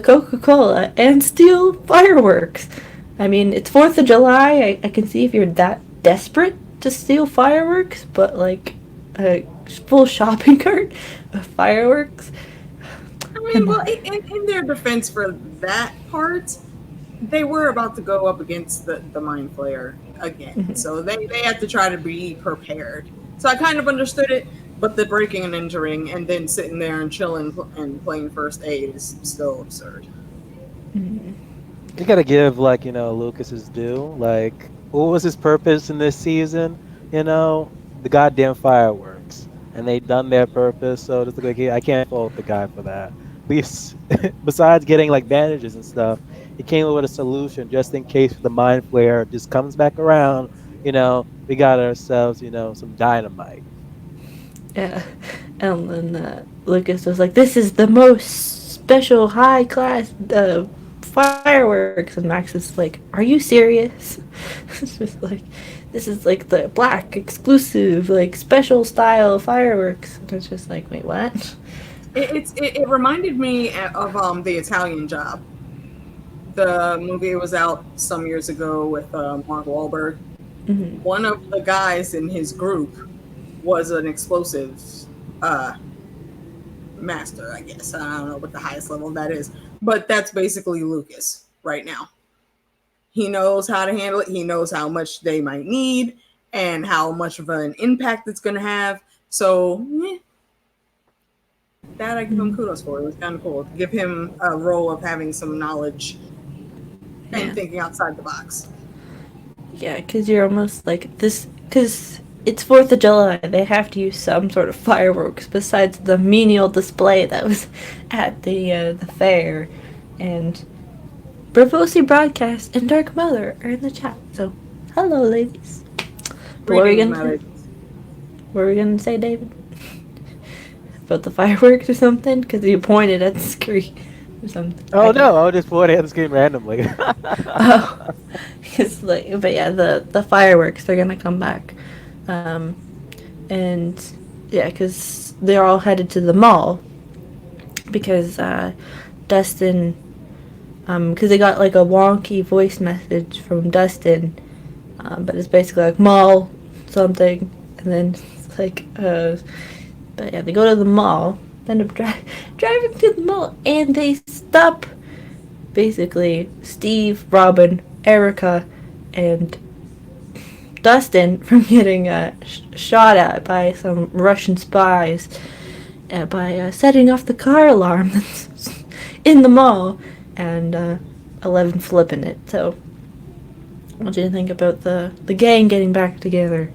Coca-Cola and steal fireworks. I mean, it's 4th of July. I can see if you're that desperate to steal fireworks, but like a full shopping cart of fireworks. I mean, well, in their defense for that part, they were about to go up against the Mind Flayer again. Mhm. So they had to try to be prepared. So I kind of understood it. But the breaking and injuring and then sitting there and chilling and playing first aid is still absurd. Mhm. You gotta give like Lucas his due. Like, what was his purpose in this season? The goddamn fireworks, and they done their purpose. So just like I can't fault the guy for that. At least, besides getting like bandages and stuff, he came up with a solution just in case the mind flare just comes back around. We got ourselves some dynamite. Yeah, and then Lucas was like, "This is the most special, high class fireworks," and Max is like, "Are you serious?" It's just like, "This is like the black exclusive, like special style fireworks." And it's just like, wait, what? It reminded me of the Italian Job. The movie was out some years ago with Mark Wahlberg. Mm-hmm. One of the guys in his group was an explosives master, I guess. I don't know what the highest level of that is, but that's basically Lucas right now. He knows how to handle it. He knows how much they might need and how much of an impact it's going to have. So, that I give him kudos for. It was kind of cool. Give him a role of having some knowledge and thinking outside the box. Yeah, because you're almost like this, because it's 4th of July. They have to use some sort of fireworks besides the menial display that was at the fair. And Bravosi Broadcast and Dark Mother are in the chat. So, hello, ladies. What were we gonna say, David? About the fireworks or something? Because you pointed at the screen or something. Oh no, I was just pointing at the screen randomly. Oh, it's like, but yeah, the fireworks, they're gonna come back, and yeah, because they're all headed to the mall because Dustin, because they got like a wonky voice message from Dustin, but it's basically like mall something, and then it's like but yeah, they go to the mall, end up driving to the mall, and they stop basically Steve, Robin, Erica, and Dustin from getting shot at by some Russian spies by setting off the car alarm that's in the mall and 11 flipping it. So, what do you think about the gang getting back together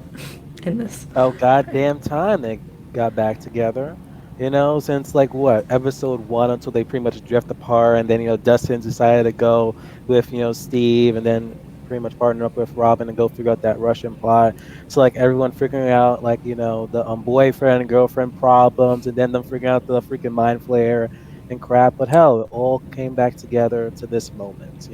in this? Oh, goddamn time they got back together. Since like what, episode 1 until they pretty much drift apart, and then Dustin decided to go with Steve, and then pretty much partner up with Robin and go figure out that Russian plot. So like everyone figuring out like the boyfriend and girlfriend problems, and then them figuring out the freaking mind flare and crap. But hell, it all came back together to this moment.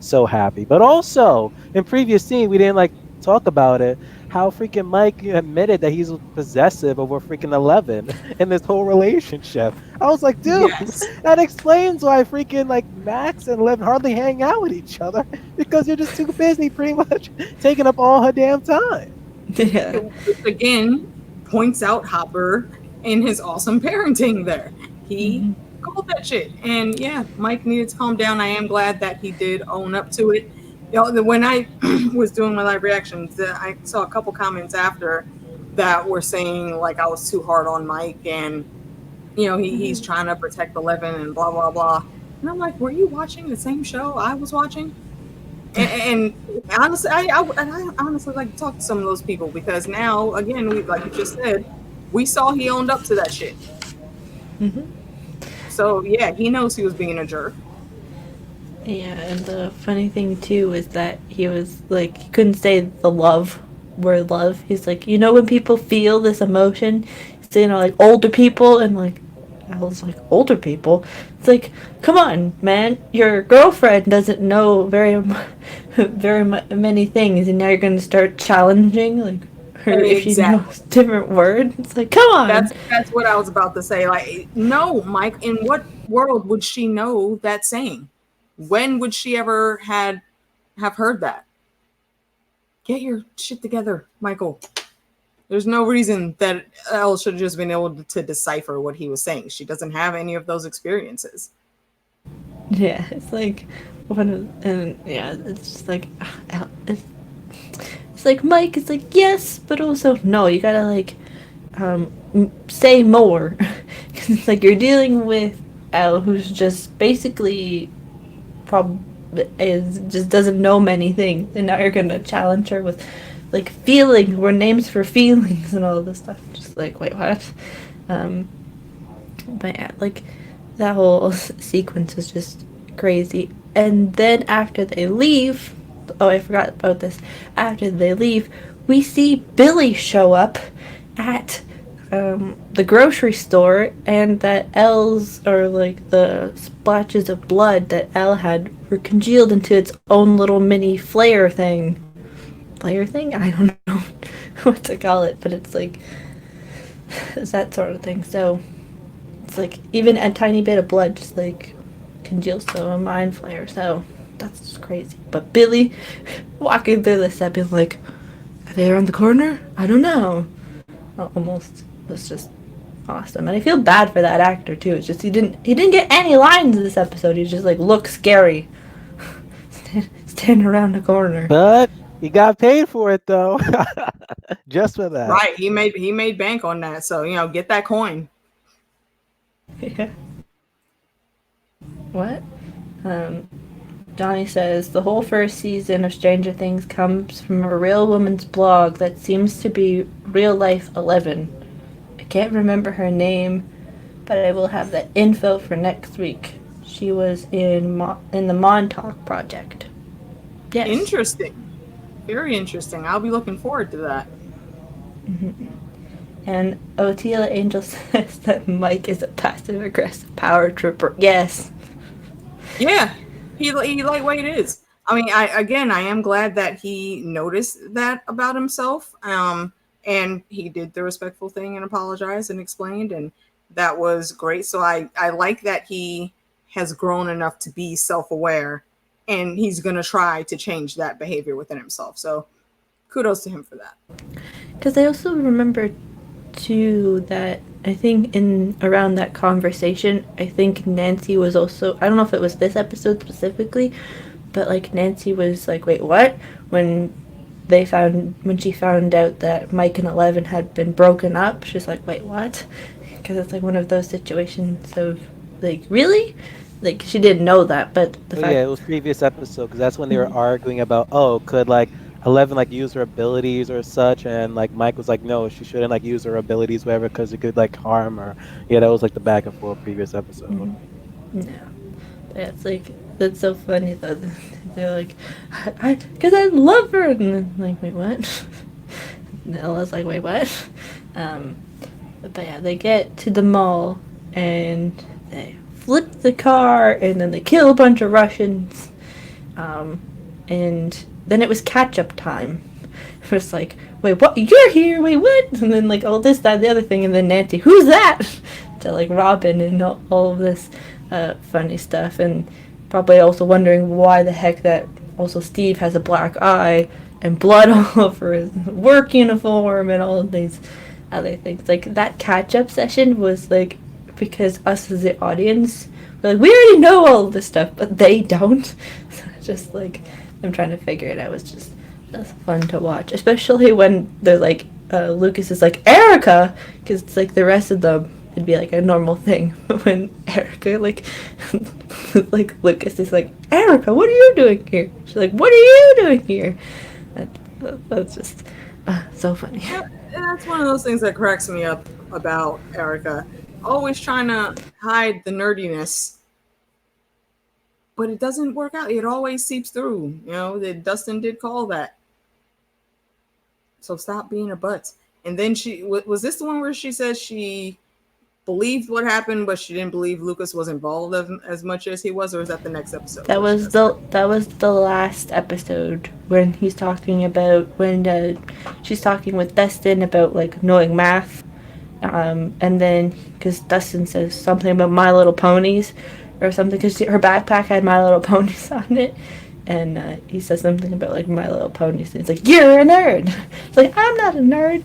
So happy. But also in previous scene we didn't like talk about it, how freaking Mike admitted that he's possessive over freaking 11 in this whole relationship. I was like, dude, Yes. that explains why freaking like Max and 11 hardly hang out with each other, because you're just too busy pretty much taking up all her damn time. Yeah. Which again points out Hopper and his awesome parenting there. He called that shit. And yeah, Mike needed to calm down. I am glad that he did own up to it. When I was doing my live reactions, I saw a couple comments after that were saying like I was too hard on Mike, and he's trying to protect 11 and blah blah blah. And I'm like, were you watching the same show I was watching? And honestly, I honestly like to talk to some of those people, because now again, we, like you just said, we saw he owned up to that shit. Mm-hmm. So yeah, he knows he was being a jerk. Yeah, and the funny thing too is that he was like, he couldn't say the word love. He's like, when people feel this emotion, it's, like older people, and like, I was like, older people? It's like, come on, man, your girlfriend doesn't know very many things, and now you're going to start challenging like her if she knows different words. It's like, come on. That's what I was about to say. Like, no, Mike, in what world would she know that saying? When would she ever have heard that? Get your shit together, Michael. There's no reason that Elle should have just been able to decipher what he was saying. She doesn't have any of those experiences. Yeah, it's like, it's just like, it's like Mike. It's like, yes, but also no. You gotta like say more. It's like you're dealing with Elle, who's just basically is just doesn't know many things, and now you're gonna challenge her with like feelings, or names for feelings, and all this stuff. Just like, wait, what? Um, but yeah, like that whole sequence is just crazy. And then after they leave, oh, I forgot about this. After they leave, we see Billy show up at the grocery store, and that L's, or like the splashes of blood that L had, were congealed into its own little mini flare thing. Flare thing? I don't know what to call it, but it's like it's that sort of thing. So it's like even a tiny bit of blood just like congeals to a mind flare. So that's just crazy. But Billy walking through the set being like, are they around the corner? I don't know. Almost was just awesome. And I feel bad for that actor too. It's just he didn't get any lines in this episode. He just like looked scary. Standing around the corner. But he got paid for it though. Just for that. Right. He made bank on that. So, get that coin. Yeah. What? Johnny says the whole first season of Stranger Things comes from a real woman's blog that seems to be Real Life 11. I can't remember her name, but I will have that info for next week. She was in the Montauk Project. Yes. Interesting. Very interesting. I'll be looking forward to that. Mm-hmm. And Otila Angel says that Mike is a passive-aggressive power trooper. Yes. Yeah, he lightweight is. I mean, I am glad that he noticed that about himself. And he did the respectful thing and apologized and explained, and that was great. So I like that he has grown enough to be self-aware, and he's gonna try to change that behavior within himself. So kudos to him for that. Because I also remember too that I think in around that conversation, I think Nancy was also, I don't know if it was this episode specifically, but like Nancy was like, wait, what? When she found out that Mike and 11 had been broken up, she's like, wait, what? Because it's like one of those situations of like, really? Like she didn't know that, but the fact, Yeah, it was previous episode because that's when they were arguing about, could like 11 like use her abilities or such, and like Mike was like, no, she shouldn't like use her abilities, whatever, because it could like harm her. Yeah, that was like the back and forth previous episode. no. But yeah, it's like, that's so funny though. They're like, because I love her, and then like, wait, what? And Ella's like, wait, what? But yeah, they get to the mall and they flip the car, and then they kill a bunch of Russians. And then it was catch-up time. It was like, wait, what? You're here? Wait, what? And then like all this, that, the other thing, and then Nancy, who's that? To like Robin and all of this funny stuff, and probably also wondering why the heck that also Steve has a black eye and blood all over his work uniform and all of these other things. Like that catch-up session was like, because us as the audience, we're like, we already know all of this stuff, but they don't. So it's just like them trying to figure it out was just, that's fun to watch, especially when they're like, Lucas is like, Erica, because it's like the rest of them, it'd be like a normal thing. When Erica, like, like Lucas is like, Erica, what are you doing here? She's like, what are you doing here? That's just so funny. Yeah, that's one of those things that cracks me up about Erica. Always trying to hide the nerdiness, but it doesn't work out. It always seeps through. That Dustin did call that. So stop being a butts. And then was this the one where she said she believed what happened, but she didn't believe Lucas was involved as much as he was, or was that the next episode? That was the last episode when he's talking about when she's talking with Dustin about like knowing math, and then because Dustin says something about My Little Ponies or something, because her backpack had My Little Ponies on it, and he says something about like My Little Ponies, and it's like, you're a nerd. It's like, I'm not a nerd.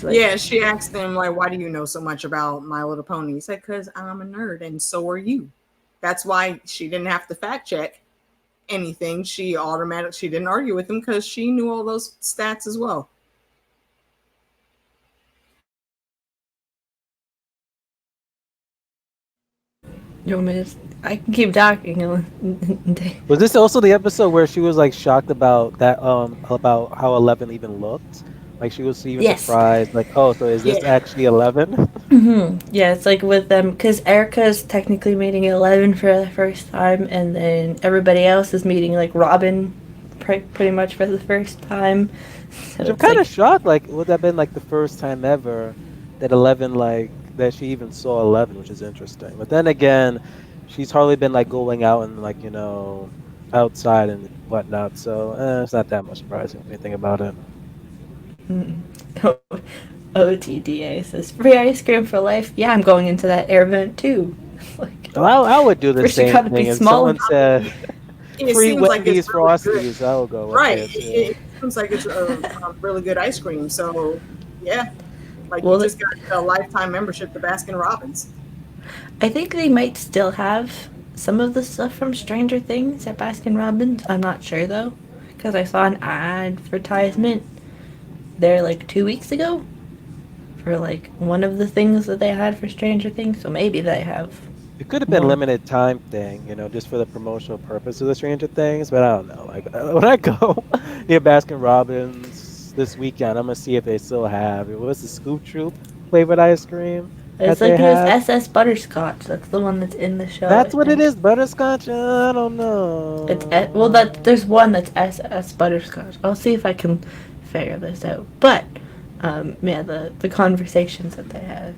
Like, yeah, she asked him like, why do you know so much about My Little Pony? He said, because I'm a nerd and so are you. That's why she didn't have to fact check anything. She didn't argue with him because she knew all those stats as well. You want me to? I can keep talking. Was this also the episode where she was like shocked about that about how 11 even looked? Like she was even Yes. surprised, like, oh, so is this Yeah. actually 11? Yeah, it's like with them because Erica's technically meeting 11 for the first time, and then everybody else is meeting like Robin, pretty much for the first time. So Which I'm it's kind of like, shocked. Like, would that have been like the first time ever that 11 like that she even saw 11, which is interesting. But then again, she's hardly been like going out and like outside and whatnot. So it's not that much surprising when you think about it. OTDA says free ice cream for life. Yeah, I'm going into that air vent too. Like, Well, I would do the first you same gotta be thing if small someone enough. said It free seems like it's Wendy's really good. Frosties. I would go up Right. there It, too. it seems like it's a really good ice cream. So, yeah, like you Well, just got a lifetime membership to Baskin Robbins. I think they might still have some of the stuff from Stranger Things at Baskin Robbins. I'm not sure though, because I saw an advertisement there like 2 weeks ago for like one of the things that they had for Stranger Things. So maybe they have It could have been more. limited time thing, just for the promotional purpose of the Stranger Things. But I don't know. Like when I go near Baskin Robbins this weekend, I'm gonna see if they still have it. What's the Scoop Troop flavored ice cream It's that they like it was had? SS Butterscotch. That's the one that's in the show, I That's what it think. is, butterscotch. I don't Well, that know. there's one that's SS Butterscotch. I'll see if I can figure this out. But yeah, the conversations that they had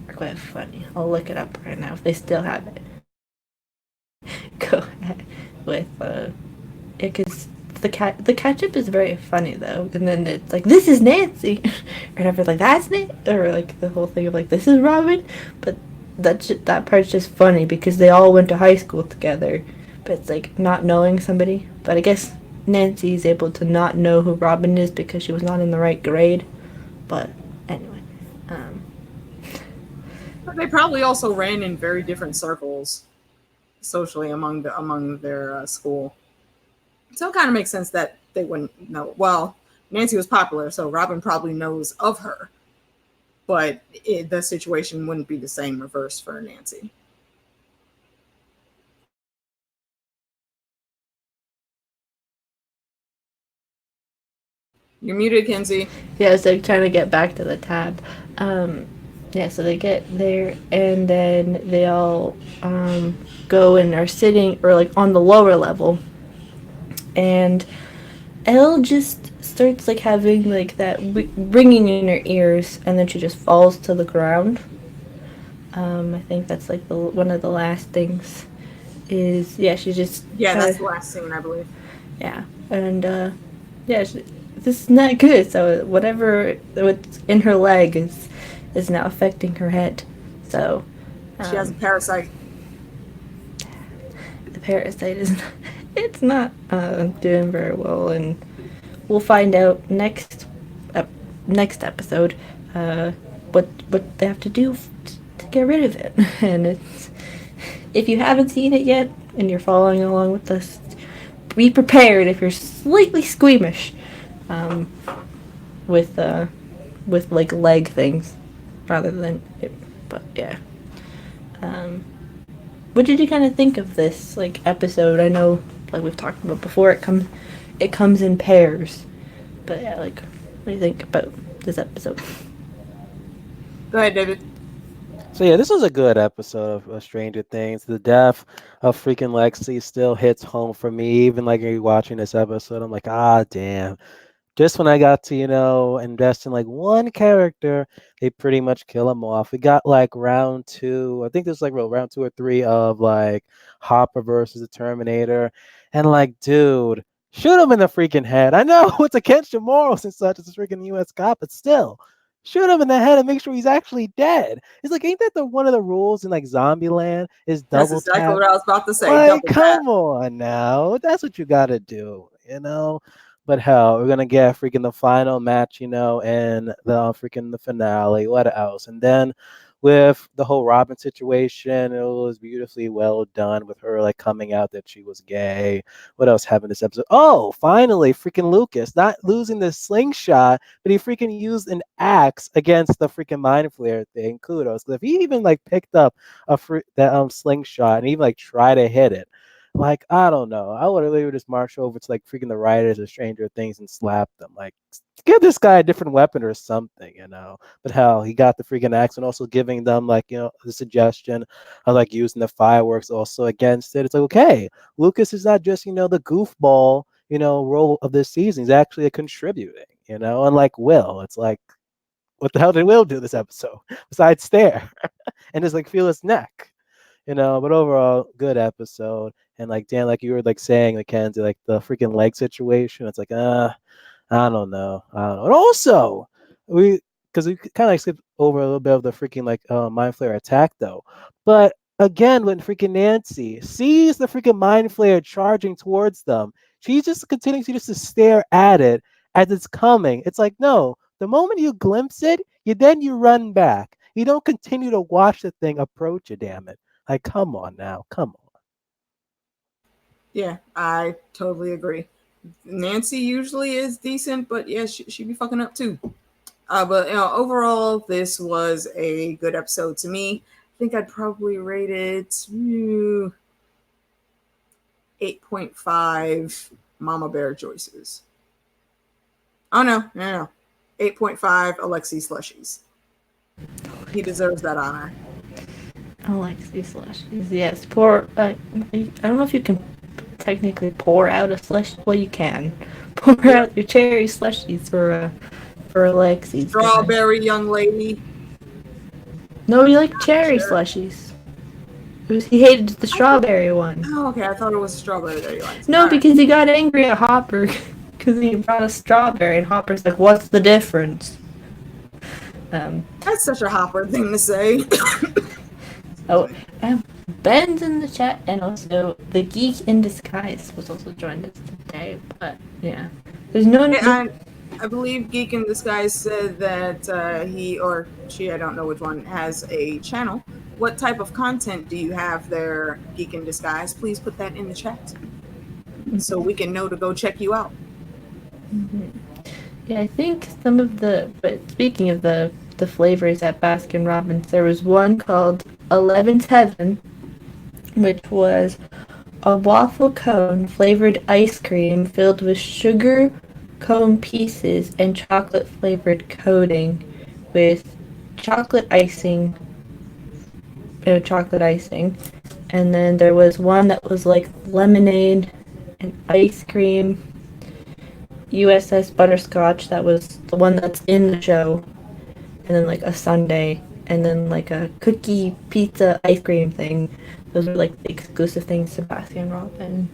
are quite funny. I'll look it up right now if they still have it. Go ahead with because the ketchup is very funny though, and then it's like this is Nancy, or whatever, like that's Nancy, or like the whole thing of like this is Robin, but that part's just funny because they all went to high school together, but it's like not knowing somebody. But I guess Nancy's able to not know who Robin is because she was not in the right grade. But anyway, um, But they probably also ran in very different circles socially among their school. So it kind of makes sense that they wouldn't know. Well, Nancy was popular, so Robin probably knows of her, but the situation wouldn't be the same reverse for Nancy. You're muted, Kenzie. yeah, so trying to get back to the tab. Um, yeah, so they get there and then they all go and are sitting or like on the lower level, and Elle just starts like having like that ringing in her ears, and then she just falls to the ground. I think that's like one of the last things. Is yeah, she just Yeah, that's the last scene, I believe. yeah, and yeah, this is not good. So what's in her leg is now affecting her head. So She has a um, parasite. the parasite is it's not doing very well, and we'll find out next episode uh, what they have to do to get rid of it. And it's if you haven't seen it yet and you're following along with us, be prepared if you're slightly squeamish um, with like leg things rather than it. But yeah. Um, what did you kind of think of this like episode? I know, like we've talked about before, it comes in pairs. But yeah, like what do you think about this episode? Go ahead, David. So yeah, this was a good episode of Stranger Things. The death of freaking Lexi still hits home for me. Even like watching this episode, I'm like, ah, damn. Just when I got to, invest in like one character, they pretty much kill him off. We got like round two. I think this was like round two or three of like Hopper versus the Terminator. And like, dude, shoot him in the freaking head. I know it's against your morals and such as a freaking US cop, but still. Shoot him in the head and make sure he's actually dead. It's like, ain't that one of the rules in like Zombieland is That's double exactly tap? what I was about to say. Like, Double tap. come on now. That's what you gotta do. But hell, we're gonna get freaking the final match, and the freaking the finale. What else? And then with the whole Robin situation. It was beautifully well done with her like coming out that she was gay. What else happened this episode? Oh, finally, freaking Lucas not losing the slingshot, but he freaking used an axe against the freaking mind flare thing. Kudos. 'Cause if he even like picked up that slingshot and even like try to hit it, like I don't know, I would have literally just marched over to like freaking the writers of Stranger Things and slapped them. Like, give this guy a different weapon or something, you know. But hell, he got the freaking axe and also giving them like the suggestion of like using the fireworks also against it. It's like, okay, Lucas is not just the goofball role of this season. He's actually contributing, unlike Will. It's like, what the hell did Will do this episode besides stare and just like feel his neck? But overall, good episode. And like Dan, like you were like saying, Mackenzie, like the freaking leg situation. It's like, I don't know. I don't know. And also, because we kind of like skipped over a little bit of the freaking like mind flare attack though. But again, when freaking Nancy sees the freaking mind flare charging towards them, she just continues to stare at it as it's coming. It's like, no, the moment you glimpse it, you run back. You don't continue to watch the thing approach you, damn it. Like, come on now. Come on. Yeah, I totally agree. Nancy usually is decent, but yeah, she be fucking up too. But overall, this was a good episode to me. I think I'd probably rate it 8.5 Mama Bear choices. Oh no. 8.5 Alexi slushies. He deserves that honor. Alexi slushies, yes. Pour. I don't know if you can technically pour out a slush. Well, you can pour out your cherry slushies for Alexi. Strawberry young lady. No, you like cherry slushies. He hated the strawberry one. Oh, okay. I thought it was strawberry that he liked. No, because he got angry at Hopper because he brought a strawberry, and Hopper's like, "What's the difference?" That's such a Hopper thing to say. Ben's in the chat, and also the Geek in Disguise was also joined us today. But yeah, there's no. I believe Geek in Disguise said that he or she, I don't know which one, has a channel. What type of content do you have there, Geek in Disguise? Please put that in the chat so we can know to go check you out. Mm-hmm. Yeah, I think some of the. But speaking of the flavors at Baskin Robbins, there was one called 11's Heaven, which was a waffle cone flavored ice cream filled with sugar cone pieces and chocolate flavored coating with chocolate icing. And then there was one that was like lemonade and ice cream. USS Butterscotch, that was the one that's in the show. And then like a sundae, and then like a cookie pizza ice cream thing. Those are like the exclusive things to Baskin Robbins,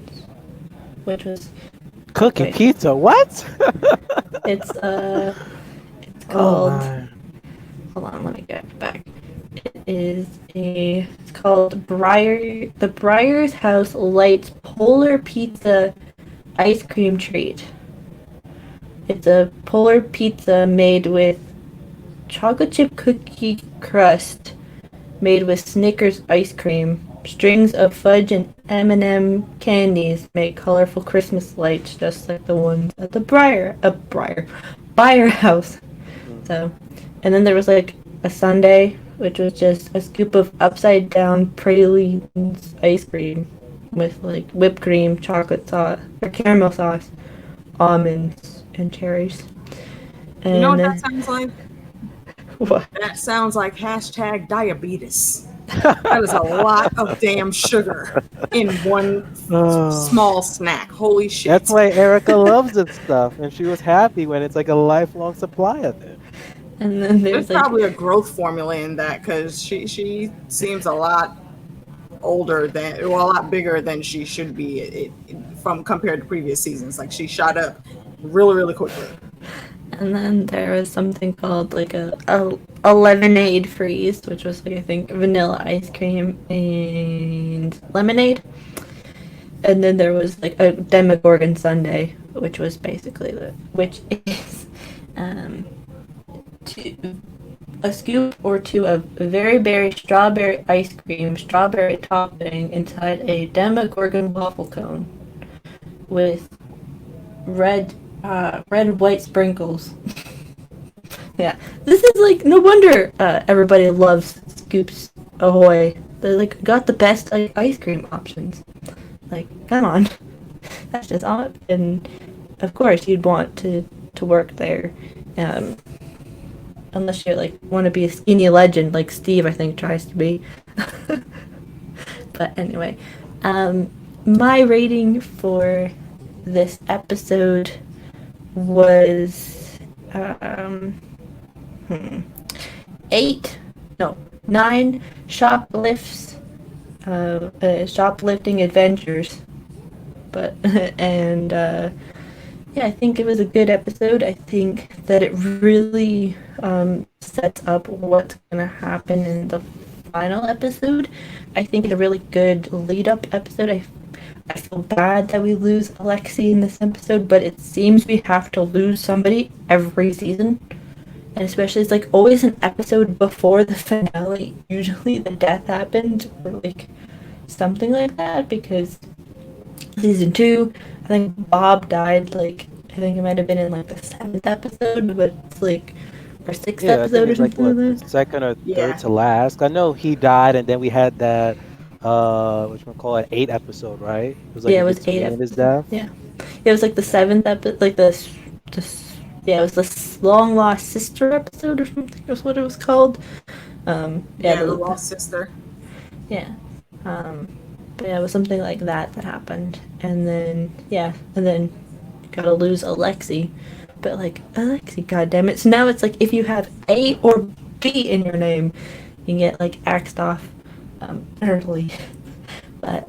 which was cookie pizza. What? It's called. Oh, hold on, let me get it back. It's called the Briar's House Lights Polar Pizza Ice Cream Treat. It's a polar pizza made with chocolate chip cookie crust made with Snickers ice cream. Strings of fudge and M&M candies make colorful Christmas lights just like the ones at the Briar House. So, and then there was like a sundae, which was just a scoop of upside down pralines ice cream with like whipped cream, chocolate sauce, or caramel sauce, almonds, and cherries. And you know what that sounds like? What? That sounds like #diabetes. That is a lot of damn sugar in one small snack. Holy shit. That's why Erica loves this stuff, and she was happy when it's like a lifelong supply of it. And then there's probably a growth formula in that, because she seems a lot older than, well, a lot bigger than she should be from compared to previous seasons. Like, she shot up really quickly. And then there was something called like a lemonade freeze, which was like, I think, vanilla ice cream and lemonade. And then there was like a Demogorgon sundae, which was basically which is a scoop or two of very berry strawberry ice cream, strawberry topping inside a Demogorgon waffle cone with red and white sprinkles. Yeah, this is like no wonder everybody loves Scoops Ahoy. They like got the best ice cream options. Like, come on, that's just odd. And of course, you'd want to work there, um, unless you like want to be a skinny legend like Steve, I think, tries to be. But anyway, my rating for this episode was hmm, 8, no, 9 shoplifting adventures. But and yeah, I think it was a good episode. I think that it really sets up what's gonna happen in the final episode. I think it's a really good lead up episode. I feel bad that we lose Alexi in this episode, but it seems we have to lose somebody every season. And especially, it's like always an episode before the finale. Usually the death happened, or like something like that, because season 2, I think Bob died, like, I think it might have been in like the 7th episode, but it's like, or 6th Yeah, I think episode or it's like something what like the that. second or third Yeah. to last. I know he died, and then we had that what you call it, 8 episode, right? It was like Yeah, in it was 8 between his episodes. death. Yeah. It was like the Yeah. 7th episode, like yeah, it was the long lost sister episode or something, was what it was called. Yeah, Yeah, the lost sister. yeah. Um, but yeah, it was something like that that happened. And then, yeah, and then you gotta lose Alexi. But like, Alexi, goddammit. So now it's like if you have A or B in your name, you can get like axed off early. But,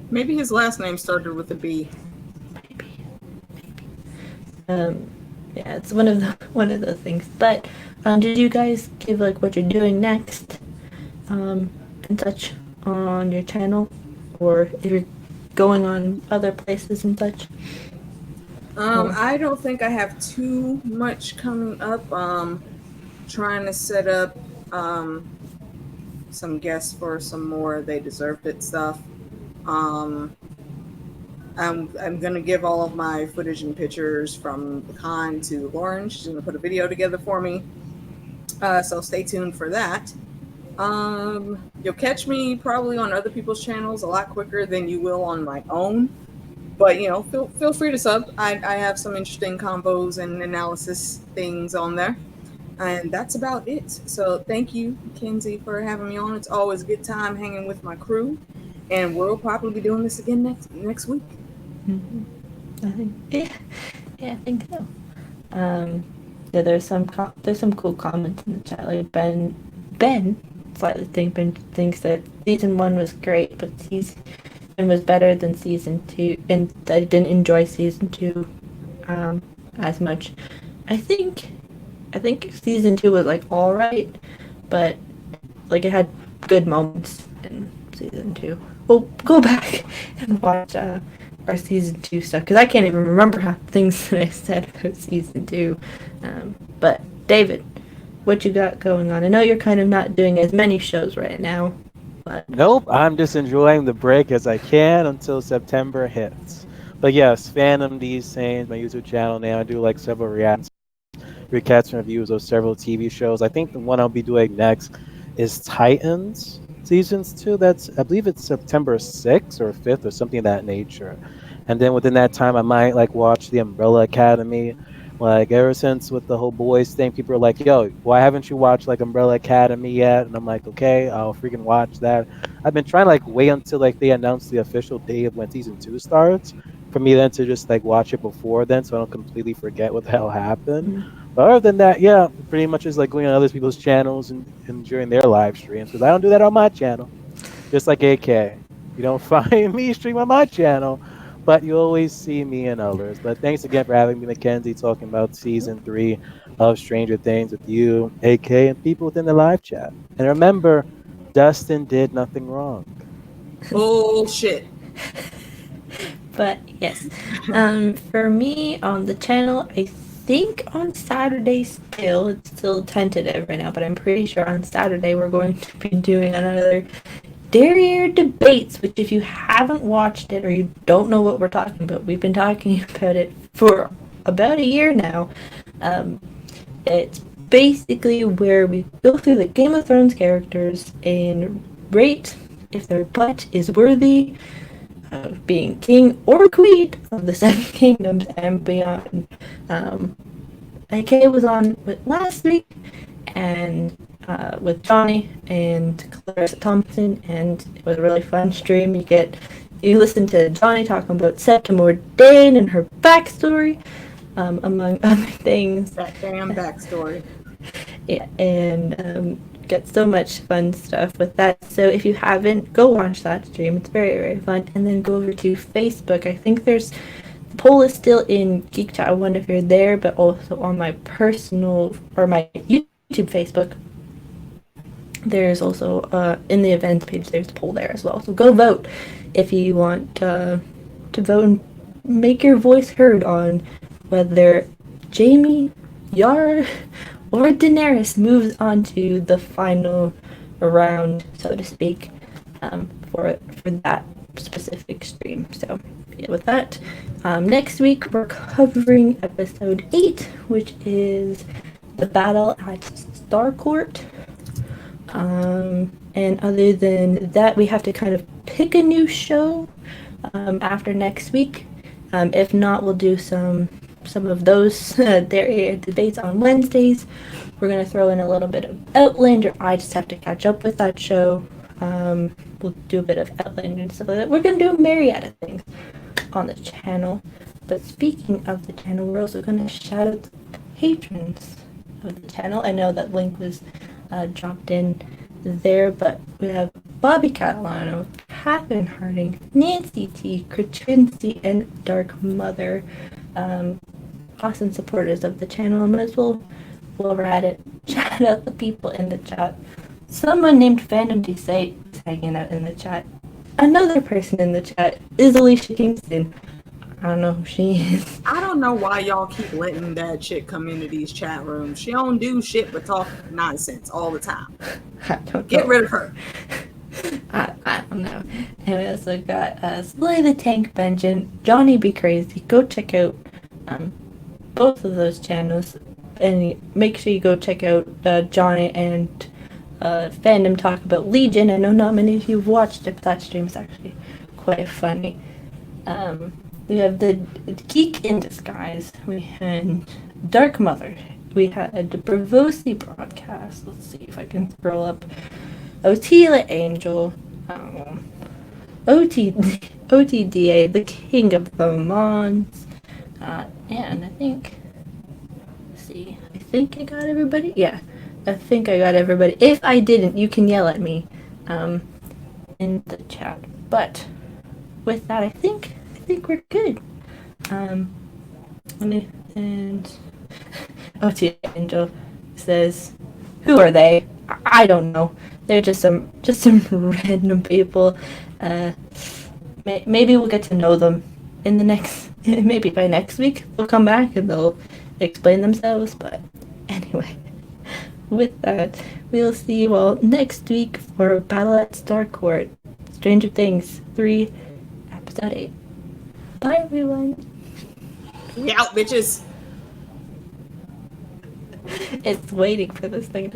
Maybe his last name started with a B. maybe. Um, yeah, it's one of those things. But did you guys give like what you're doing next, and such on your channel, or if you're going on other places and such? I don't think I have too much coming up. Trying to set up some guests for some more They Deserved It stuff. Um, I'm gonna give all of my footage and pictures from the con to Lauren. She's gonna put a video together for me. So stay tuned for that. You'll catch me probably on other people's channels a lot quicker than you will on my own. But you know, feel free to sub. I have some interesting combos and analysis things on there. And that's about it. So thank you, Kenzie, for having me on. It's always a good time hanging with my crew. And we'll probably be doing this again next week. Mm-hmm. I think, yeah, I think so. Yeah, there's some cool comments in the chat. Like Ben slightly thinks that season 1 was great, but season 1 was better than season 2, and I didn't enjoy season 2 as much. I think season 2 was like all right, but like it had good moments in season 2. Well, go back and watch our season 2 stuff, because I can't even remember half the things that I said about season 2. But David, what you got going on? I know you're kind of not doing as many shows right now, but Nope, I'm just enjoying the break as I can until September hits. But yes, Fandom these saying my YouTube channel now. I do like several recaps and reviews of several TV shows. I think the one I'll be doing next is Titans seasons 2. That's, I believe it's September 6th or 5th or something of that nature. And then within that time, I might like watch the Umbrella Academy. Like ever since with the whole boys thing, people are like, "Yo, why haven't you watched like Umbrella Academy yet?" And I'm like, "Okay, I'll freaking watch that." I've been trying to like wait until like they announce the official date of when season 2 starts for me then to just like watch it before then, so I don't completely forget what the hell happened. But other than that, yeah, pretty much just like going on other people's channels and enjoying their live streams, because I don't do that on my channel. Just like AK, you don't find me stream on my channel, but you always see me and others. But thanks again for having me, Mackenzie, talking about season 3 of Stranger Things with you, AK, and people within the live chat. And remember, Dustin did nothing wrong. Bullshit. but yes, for me on the channel, I think on Saturday still. It's still tentative right now, but I'm pretty sure on Saturday we're going to be doing another Derriere Debates, which if you haven't watched it or you don't know what we're talking about, we've been talking about it for about a year now. It's basically where we go through the Game of Thrones characters and rate if their butt is worthy of being king or queen of the Seven Kingdoms and beyond. AK was on with last week and with Johnny and Clarissa Thompson, and it was a really fun stream. You listen to Johnny talking about Septim Ordain and her backstory, among other things. That damn backstory. Yeah, and get so much fun stuff with that. So if you haven't, go watch that stream. It's very, very fun. And then go over to Facebook. I think the poll is still in Geek Chat. I wonder if you're there, but also on my personal or my YouTube Facebook. There's also in the events page. There's a poll there as well. So go vote if you want to vote and make your voice heard on whether Jamie, Yara, or Daenerys moves on to the final round, so to speak, for that specific stream. So yeah, with that, next week we're covering episode 8, which is the battle at Starcourt. And other than that, we have to kind of pick a new show after next week. If not, we'll do some of those debates on Wednesdays. We're going to throw in a little bit of Outlander. I just have to catch up with that show. We'll do a bit of Outlander and stuff like that. We're going to do a myriad of things on the channel. But speaking of the channel, we're also going to shout out the patrons of the channel. I know that link was dropped in there, but we have Bobby Catalano, Catherine Harding, Nancy T, Kratrinsky, and Dark Mother. Awesome supporters of the channel. Might as well, while we're at it, shout out the people in the chat. Someone named Fandom D is hanging out in the chat. Another person in the chat is Alicia Kingston. I don't know who she is. I don't know why y'all keep letting that chick come into these chat rooms. She don't do shit but talk nonsense all the time. I don't know. Get rid of her. I don't know. And we also got Slay the Tank Benjamin, Johnny Be Crazy. Go check out both of those channels. And make sure you go check out Johnny and Fandom talk about Legion. I know not many of you have watched it, but that stream is actually quite funny. We have the Geek in Disguise. We had Dark Mother. We had the Bravosi broadcast. Let's see if I can scroll up. Otila Angel. OTDA, the King of the Mons. And I think... Let's see. I think I got everybody? Yeah. I think I got everybody. If I didn't, you can yell at me in the chat. But with that, I think we're good. And OT Angel says, "Who are they? I don't know. They're just some random people. Maybe we'll get to know them in the next. Maybe by next week they'll come back and they'll explain themselves. But anyway." With that, we'll see you all next week for Battle at Starcourt, Stranger Things 3, Episode 8. Bye, everyone. We out, bitches. It's waiting for this thing to